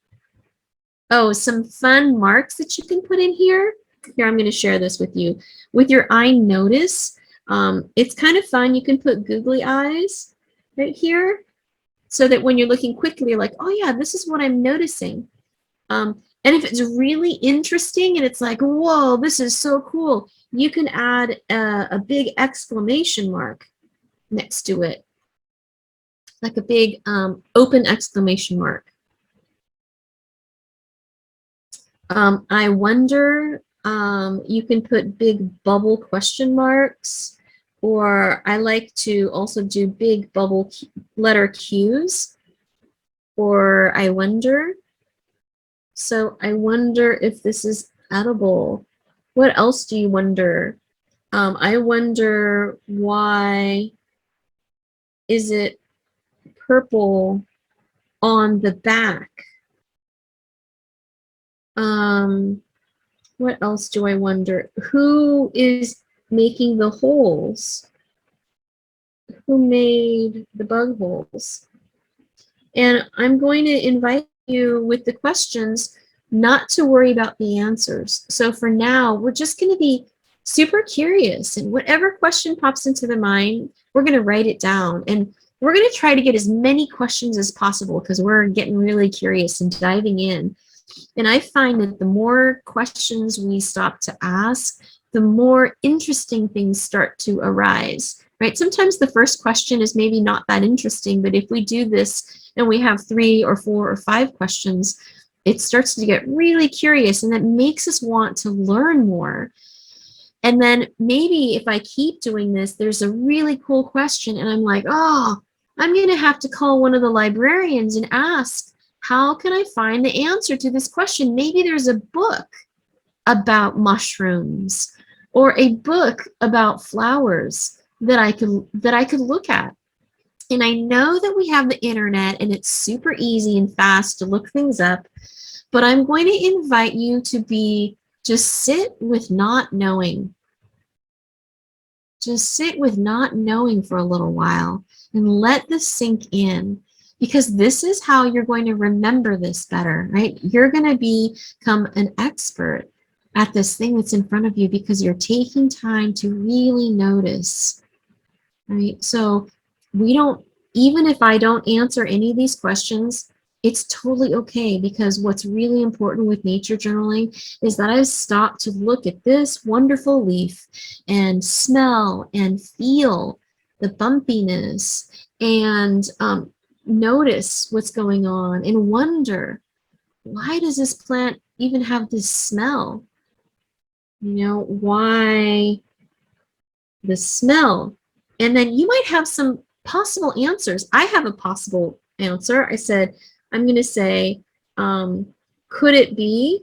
Oh, some fun marks that you can put in here. Here, I'm going to share this with you. With your eye notice, it's kind of fun. You can put googly eyes right here so that when you're looking quickly, you're like, oh yeah, this is what I'm noticing. And if it's really interesting and it's like, whoa, this is so cool, you can add a big exclamation mark next to it, like a big open exclamation mark. I wonder, you can put big bubble question marks, or I like to also do big bubble letter Qs, or I wonder. So I wonder if this is edible. What else do you wonder? I wonder, why is it purple on the back? What else do I wonder? Who is making the holes? Who made the bug holes? And I'm going to invite you with the questions not to worry about the answers. So for now, we're just going to be super curious, and whatever question pops into the mind, we're going to write it down. And we're going to try to get as many questions as possible because we're getting really curious and diving in. And I find that the more questions we stop to ask, the more interesting things start to arise, right? Sometimes the first question is maybe not that interesting, but if we do this and we have 3 or 4 or 5 questions, it starts to get really curious, and that makes us want to learn more. And then maybe if I keep doing this, there's a really cool question and I'm like, oh, I'm going to have to call one of the librarians and ask, how can I find the answer to this question? Maybe there's a book about mushrooms or a book about flowers that I could look at. And I know that we have the internet and it's super easy and fast to look things up, but I'm going to invite you to just sit with not knowing. Just sit with not knowing for a little while and let this sink in. Because this is how you're going to remember this better, right? You're going to become an expert at this thing that's in front of you because you're taking time to really notice, right? So even if I don't answer any of these questions, it's totally okay, because what's really important with nature journaling is that I've stopped to look at this wonderful leaf and smell and feel the bumpiness and notice what's going on and wonder, why does this plant even have this smell? You know, why the smell? And then you might have some possible answers. I have a possible answer. I'm going to say, could it be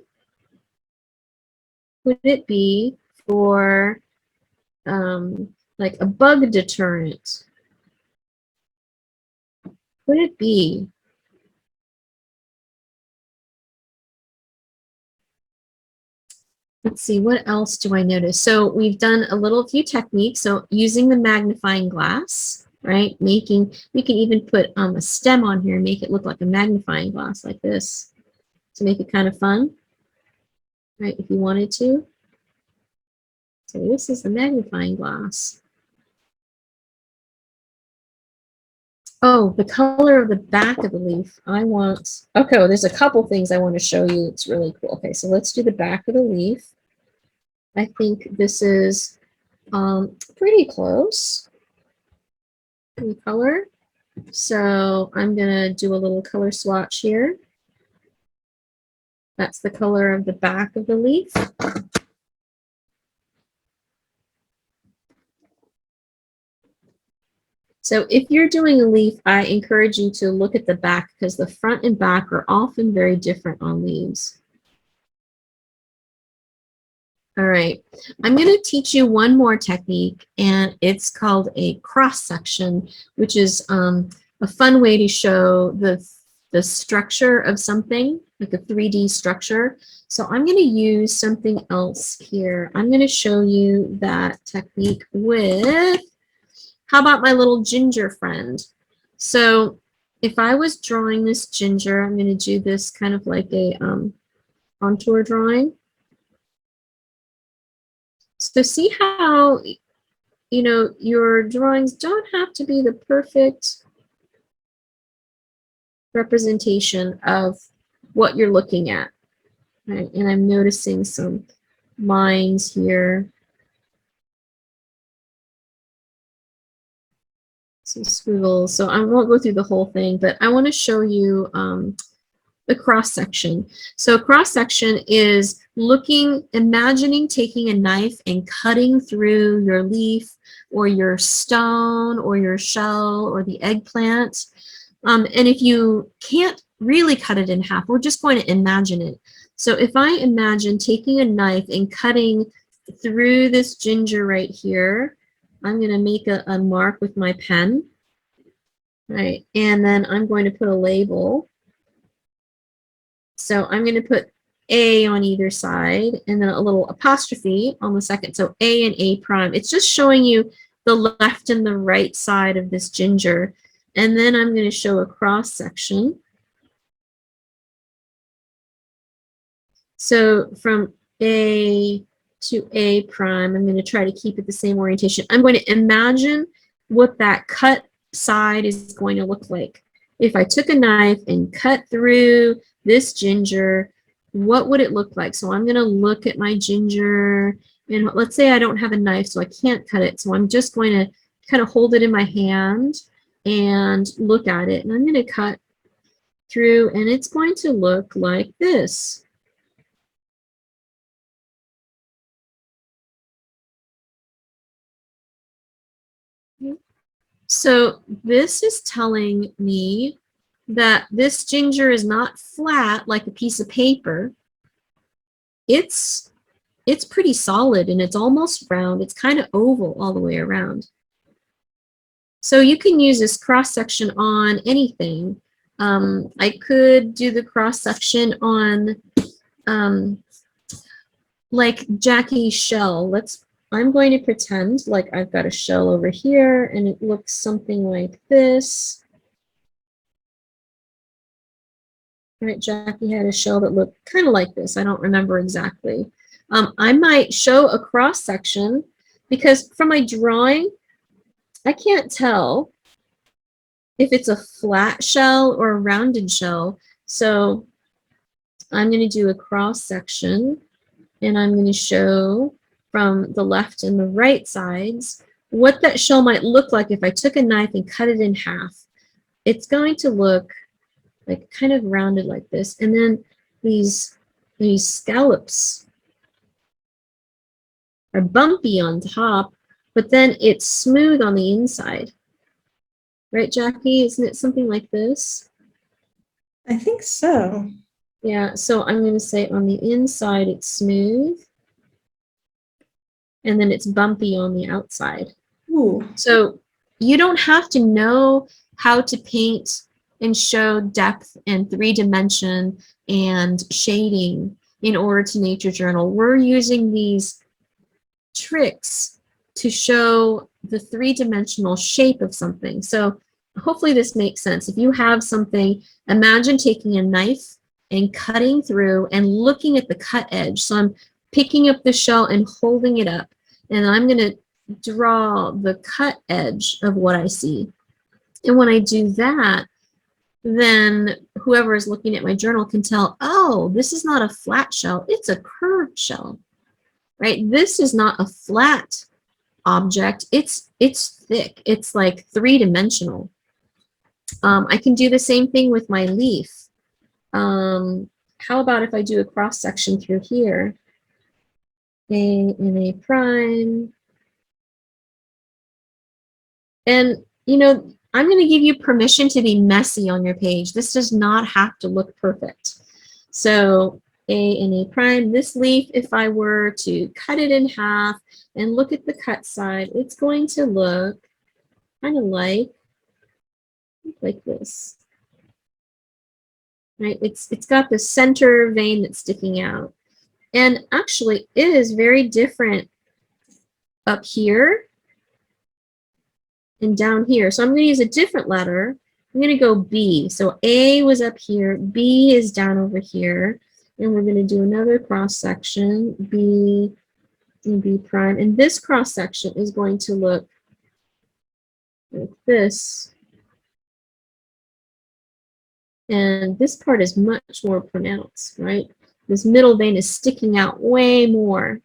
for like a bug deterrent? Could it be? Let's see, what else do I notice? So we've done a few techniques. So using the magnifying glass, right? We can even put a stem on here and make it look like a magnifying glass like this to make it kind of fun, right? If you wanted to. So this is the magnifying glass. Oh, the color of the back of the leaf. Okay, well, there's a couple things I want to show you. It's really cool. Okay, so let's do the back of the leaf. I think this is pretty close in color. So I'm gonna do a little color swatch here. That's the color of the back of the leaf. So if you're doing a leaf, I encourage you to look at the back because the front and back are often very different on leaves. All right, I'm going to teach you one more technique, and it's called a cross section, which is a fun way to show the structure of something, like a 3D structure. So I'm going to use something else here. I'm going to show you that technique with, how about my little ginger friend? So if I was drawing this ginger, I'm going to do this kind of like a contour drawing. So see how, you know, your drawings don't have to be the perfect representation of what you're looking at, right? And I'm noticing some lines here, some squiggles. So I won't go through the whole thing, but I want to show you the cross section. So cross section is imagining taking a knife and cutting through your leaf or your stone or your shell or the eggplant. And if you can't really cut it in half, we're just going to imagine it. So if I imagine taking a knife and cutting through this ginger right here, I'm going to make a mark with my pen, right? And then I'm going to put a label. So I'm going to put A on either side and then a little apostrophe on the second. So A and A prime. It's just showing you the left and the right side of this ginger. And then I'm going to show a cross section. So from A to A prime, I'm going to try to keep it the same orientation. I'm going to imagine what that cut side is going to look like. If I took a knife and cut through this ginger, what would it look like? So I'm going to look at my ginger, and let's say I don't have a knife, so I can't cut it. So I'm just going to kind of hold it in my hand and look at it. And I'm going to cut through, and it's going to look like this. So this is telling me that this ginger is not flat like a piece of paper. It's pretty solid and it's almost round. It's kind of oval all the way around. So you can use this cross section on anything. I could do the cross section on like Jackie's shell. I'm going to pretend like I've got a shell over here and it looks something like this. Right, Jackie had a shell that looked kind of like this. I don't remember exactly. I might show a cross section because from my drawing, I can't tell if it's a flat shell or a rounded shell. So I'm going to do a cross section and I'm going to show from the left and the right sides what that shell might look like if I took a knife and cut it in half. It's going to look like kind of rounded like this. And then these scallops are bumpy on top, but then it's smooth on the inside. Right, Jackie? Isn't it something like this? I think so. Yeah, so I'm going to say on the inside it's smooth, and then it's bumpy on the outside. Ooh. So you don't have to know how to paint and show depth and 3-dimension and shading in order to nature journal. We're using these tricks to show the 3-dimensional shape of something. So hopefully this makes sense. If you have something, imagine taking a knife and cutting through and looking at the cut edge. So I'm picking up the shell and holding it up, and I'm going to draw the cut edge of what I see. And when I do that, then whoever is looking at my journal can tell, oh, this is not a flat shell, it's a curved shell, right? This is not a flat object, it's thick, it's like three-dimensional. I can do the same thing with my leaf. How about if I do a cross section through here? A and A prime. And, you know, I'm going to give you permission to be messy on your page. This does not have to look perfect. So A and A prime, this leaf, if I were to cut it in half and look at the cut side, it's going to look kind of like this. Right? It's got the center vein that's sticking out. And actually, it is very different up here and down here. So I'm going to use a different letter. I'm going to go B. So A was up here, B is down over here, and we're going to do another cross section, B and B prime. And this cross section is going to look like this. And this part is much more pronounced, right? This middle vein is sticking out way more.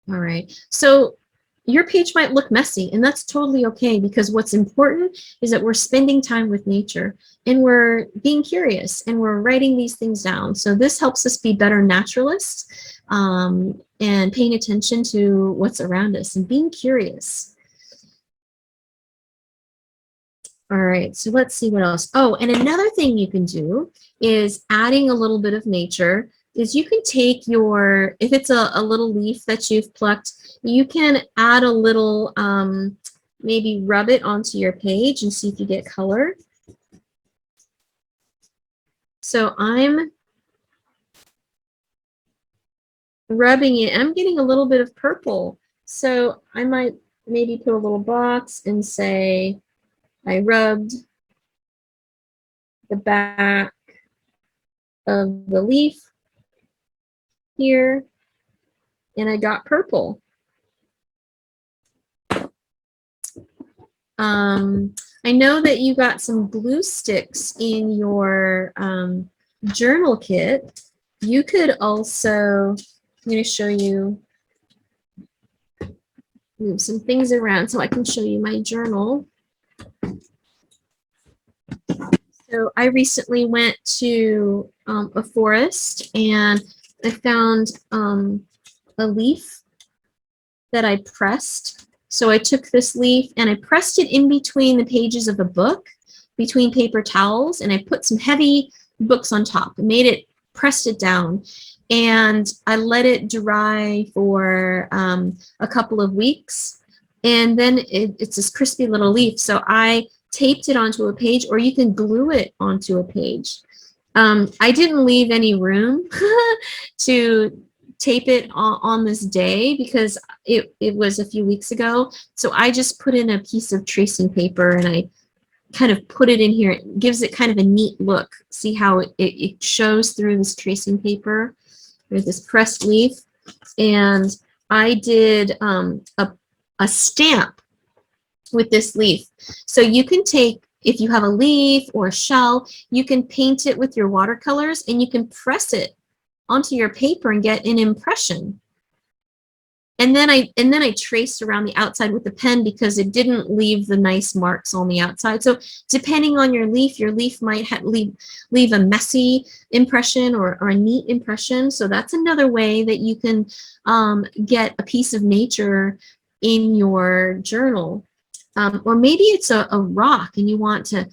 All right, so your page might look messy, and that's totally okay, because what's important is that we're spending time with nature and we're being curious and we're writing these things down. So this helps us be better naturalists and paying attention to what's around us and being curious. All right, so let's see what else. Oh, and another thing you can do is adding a little bit of nature is you can take your, if it's a little leaf that you've plucked, you can add a little, maybe rub it onto your page and see if you get color. So I'm rubbing it, I'm getting a little bit of purple. So I might maybe put a little box and say, I rubbed the back of the leaf here, and I got purple. I know that you got some glue sticks in your journal kit. You could also, I'm going to show you, move some things around so I can show you my journal. So I recently went to a forest and I found a leaf that I pressed. So I took this leaf and I pressed it in between the pages of a book, between paper towels, and I put some heavy books on top. I made it, pressed it down, and I let it dry for a couple of weeks. And then it's this crispy little leaf. So I taped it onto a page, or you can glue it onto a page. I didn't leave any room to tape it on this day because it was a few weeks ago. So I just put in a piece of tracing paper and I kind of put it in here. It gives it kind of a neat look. See how it shows through this tracing paper. There's this pressed leaf. And I did a stamp with this leaf. So you can take, if you have a leaf or a shell, you can paint it with your watercolors and you can press it onto your paper and get an impression. And then I traced around the outside with the pen because it didn't leave the nice marks on the outside. So depending on your leaf might leave a messy impression or a neat impression. So that's another way that you can get a piece of nature in your journal. Or maybe it's a rock and you want to,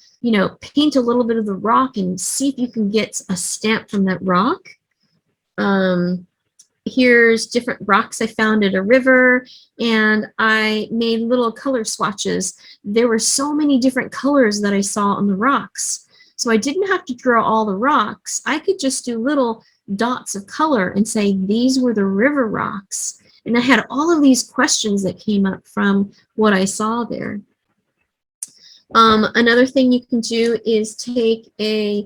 paint a little bit of the rock and see if you can get a stamp from that rock. Here's different rocks I found at a river, and I made little color swatches. There were so many different colors that I saw on the rocks. So I didn't have to draw all the rocks. I could just do little dots of color and say these were the river rocks. And I had all of these questions that came up from what I saw there. Another thing you can do is take a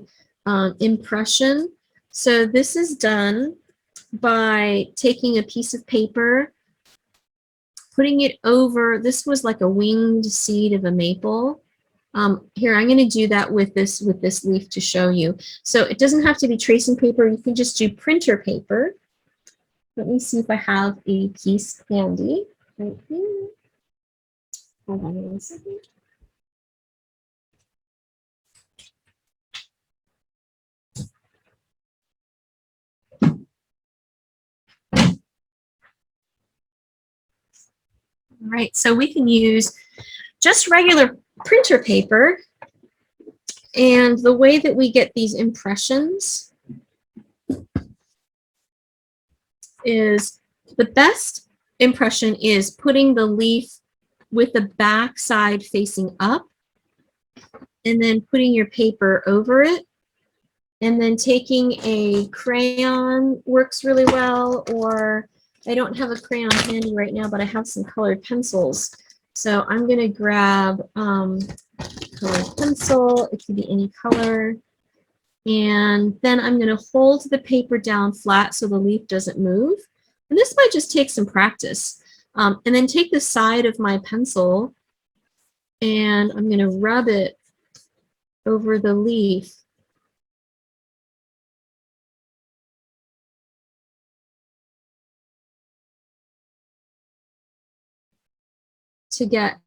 impression. So this is done by taking a piece of paper, putting it over, this was like a winged seed of a maple. Here, I'm going to do that with this leaf to show you. So it doesn't have to be tracing paper. You can just do printer paper. Let me see if I have a piece handy right here. Hold on one second. All right, so we can use just regular printer paper. And the way that we get these impressions is, the best impression is putting the leaf with the back side facing up, and then putting your paper over it, and then taking a crayon works really well, or I don't have a crayon handy right now, but I have some colored pencils. So I'm going to grab colored pencil. It can be any color. And then I'm going to hold the paper down flat so the leaf doesn't move. And this might just take some practice. And then take the side of my pencil and I'm going to rub it over the leaf. To get,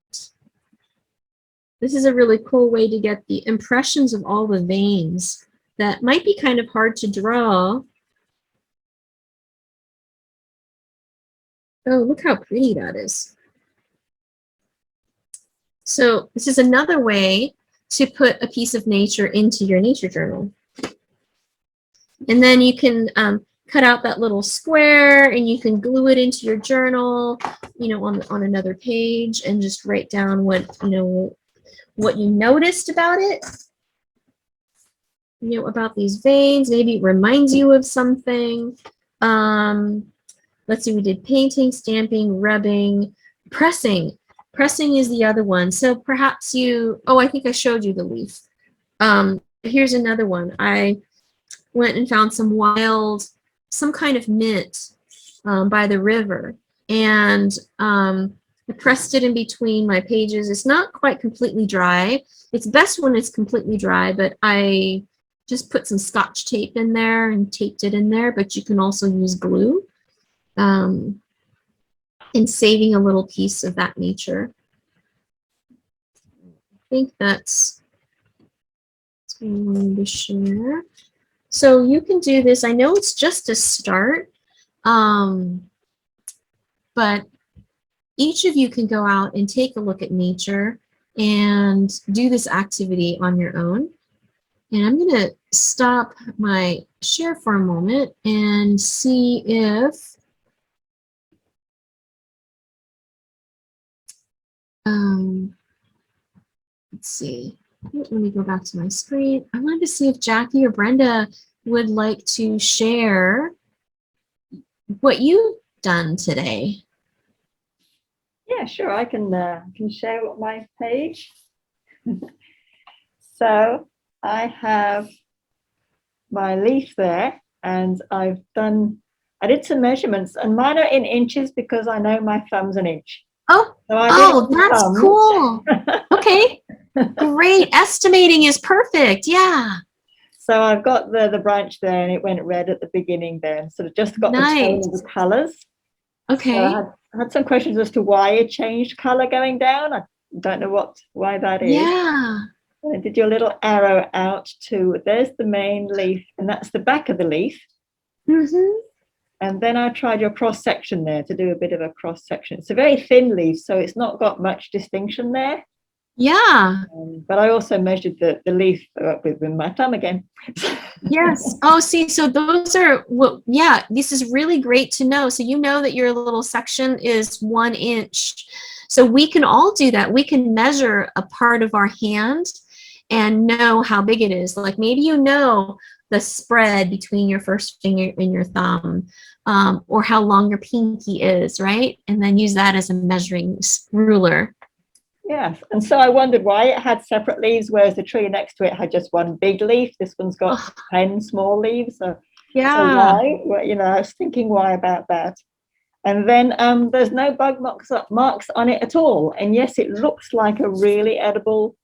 this is a really cool way to get the impressions of all the veins that might be kind of hard to draw. Oh, look how pretty that is. So this is another way to put a piece of nature into your nature journal. And then you can cut out that little square and you can glue it into your journal, you know, on another page, and just write down what, you know, what you noticed about it, you know, about these veins. Maybe it reminds you of something. Let's see, we did painting, stamping, rubbing, pressing. Pressing is the other one. So perhaps you, oh, I think I showed you the leaf. Here's another one. I went and found some wild, some kind of mint by the river. And I pressed it in between my pages. It's not quite completely dry. It's best when it's completely dry, but I just put some Scotch tape in there and taped it in there, but you can also use glue in saving a little piece of that nature. I think that's what I'm going to share. So you can do this. I know it's just a start, but each of you can go out and take a look at nature and do this activity on your own. And I'm going to stop my share for a moment and see if let's see. Let me go back to my screen. I wanted to see if Jackie or Brenda would like to share what you've done today. Yeah, sure. I can share what my page. So I have my leaf there, and I did some measurements, and mine are in inches because I know my thumb's an inch. Oh, So that's cool. Okay, great. Estimating is perfect. Yeah. So I've got the branch there, and it went red at the beginning there, and sort of just got the tone of the colors. Okay. So I had some questions as to why it changed color going down. I don't know why that is. Yeah. I did your little arrow out to, there's the main leaf, and that's the back of the leaf. Mm-hmm. And then I tried your cross section there to do a bit of a cross section. It's a very thin leaf, so it's not got much distinction there. Yeah. But I also measured the leaf with my thumb again. Yes. Oh, see, so those are, well, yeah, this is really great to know. So you know that your little section is 1 inch. So we can all do that. We can measure a part of our hand and know how big it is. Like maybe you know the spread between your first finger and your thumb, or how long your pinky is, right? And then use that as a measuring ruler. Yes, and so I wondered why it had separate leaves, whereas the tree next to it had just one big leaf. This one's got 10 small leaves. So So why? Well, I was thinking why about that. And then there's no bug marks on it at all. And yes, it looks like a really edible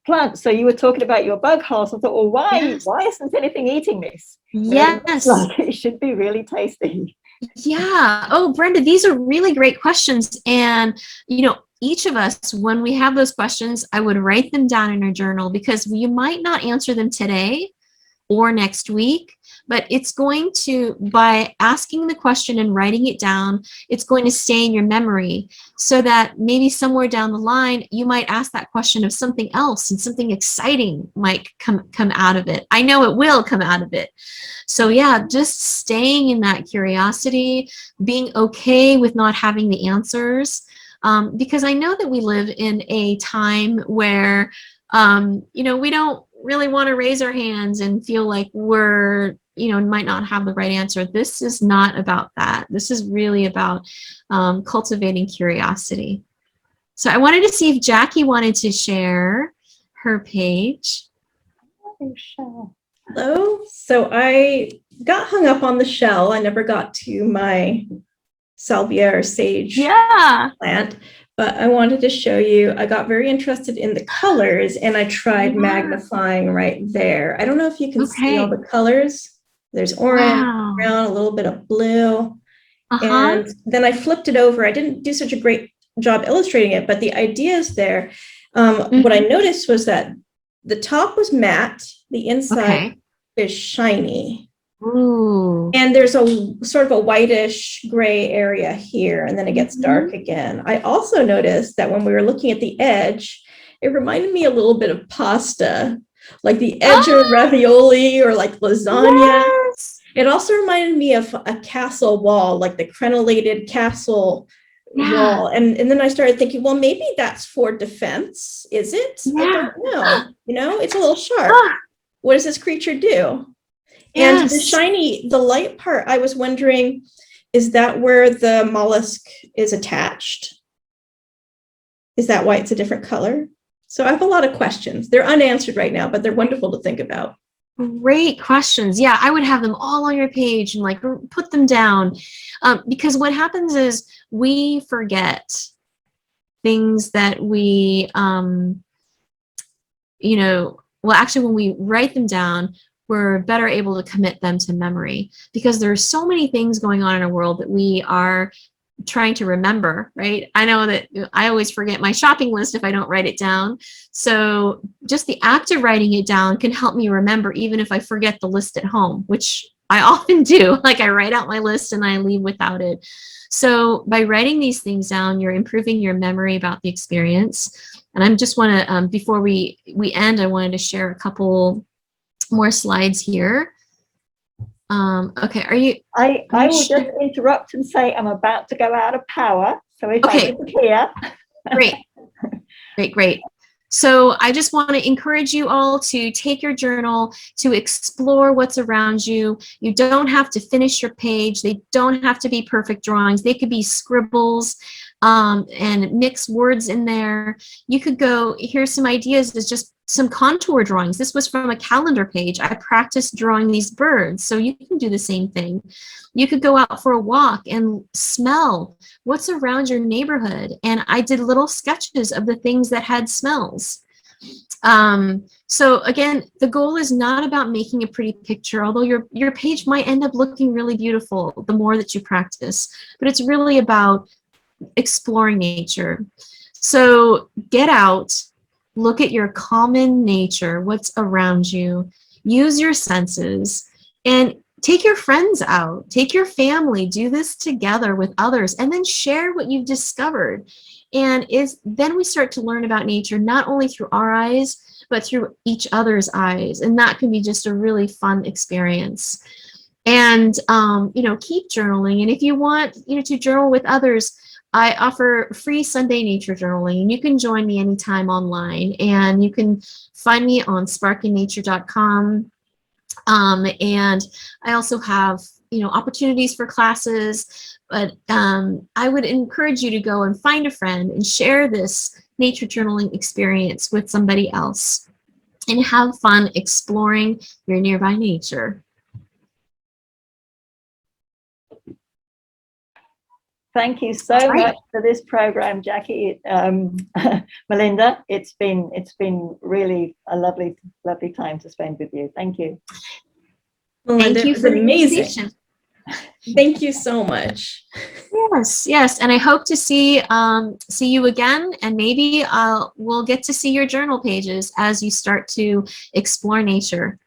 plant. So you were talking about your bug house. I thought, well, why isn't anything eating this? Yes. It looks like it should be really tasty. Yeah. Oh, Brenda, these are really great questions. And, each of us, when we have those questions, I would write them down in our journal because you might not answer them today or next week, but it's going to, by asking the question and writing it down, it's going to stay in your memory so that maybe somewhere down the line, you might ask that question of something else and something exciting might come out of it. I know it will come out of it. So yeah, just staying in that curiosity, being okay with not having the answers, because I know that we live in a time where, we don't really want to raise our hands and feel like we're, might not have the right answer. This is not about that. This is really about cultivating curiosity. So I wanted to see if Jackie wanted to share her page. Hello. So I got hung up on the shell. I never got to my salvia or sage plant, but I wanted to show you, I got very interested in the colors and I tried magnifying right there. I don't know if you can see all the colors. There's orange, brown, a little bit of blue. And then I flipped it over. I didn't do such a great job illustrating it, but the idea is there. What I noticed was that the top was matte, the inside is shiny. Ooh. And there's a sort of a whitish gray area here, and then it gets dark again. I also noticed that when we were looking at the edge, it reminded me a little bit of pasta, like the edge of ravioli or like lasagna. Yes. It also reminded me of a castle wall, like the crenellated castle wall. And then I started thinking, well, maybe that's for defense. Is it? I don't know. It's a little sharp. What does this creature do? And the light part, I was wondering, is that where the mollusk is attached? Is that why it's a different color? So I have a lot of questions. They're unanswered right now, but they're wonderful to think about. Great questions. Yeah, I would have them all on your page and like put them down. Because what happens is we forget things that we, actually when we write them down, we're better able to commit them to memory because there's so many things going on in our world that we are trying to remember, right? I know that I always forget my shopping list if I don't write it down. So just the act of writing it down can help me remember even if I forget the list at home, which I often do. Like I write out my list and I leave without it. So by writing these things down, you're improving your memory about the experience. And I just want to, before we end, I wanted to share a couple more slides here. Okay, are you? I will just interrupt and say I'm about to go out of power. So if I disappear. Great. So I just want to encourage you all to take your journal, to explore what's around you. You don't have to finish your page. They don't have to be perfect drawings. They could be scribbles and mix words in there. You could go, here's some ideas, is just some contour drawings. This was from a calendar page. I practiced drawing these birds, so you can do the same thing. You could go out for a walk and smell what's around your neighborhood. And I did little sketches of the things that had smells. So again, the goal is not about making a pretty picture, although your page might end up looking really beautiful the more that you practice, but it's really about exploring nature. So get out, look at your common nature, what's around you, use your senses, and take your friends out, take your family, do this together with others, and then share what you've discovered. And then we start to learn about nature, not only through our eyes, but through each other's eyes. And that can be just a really fun experience. And, keep journaling. And if you want, to journal with others, I offer free Sunday nature journaling, and you can join me anytime online. And you can find me on sparkingnature.com. And I also have, opportunities for classes, but I would encourage you to go and find a friend and share this nature journaling experience with somebody else and have fun exploring your nearby nature. Thank you so All right. much for this program, Jackie. Melinda, it's been really a lovely time to spend with you. Thank you. Melinda, Thank you it was for the amazing. invitation. Thank you so much. Yes, and I hope to see you again, and maybe we'll get to see your journal pages as you start to explore nature.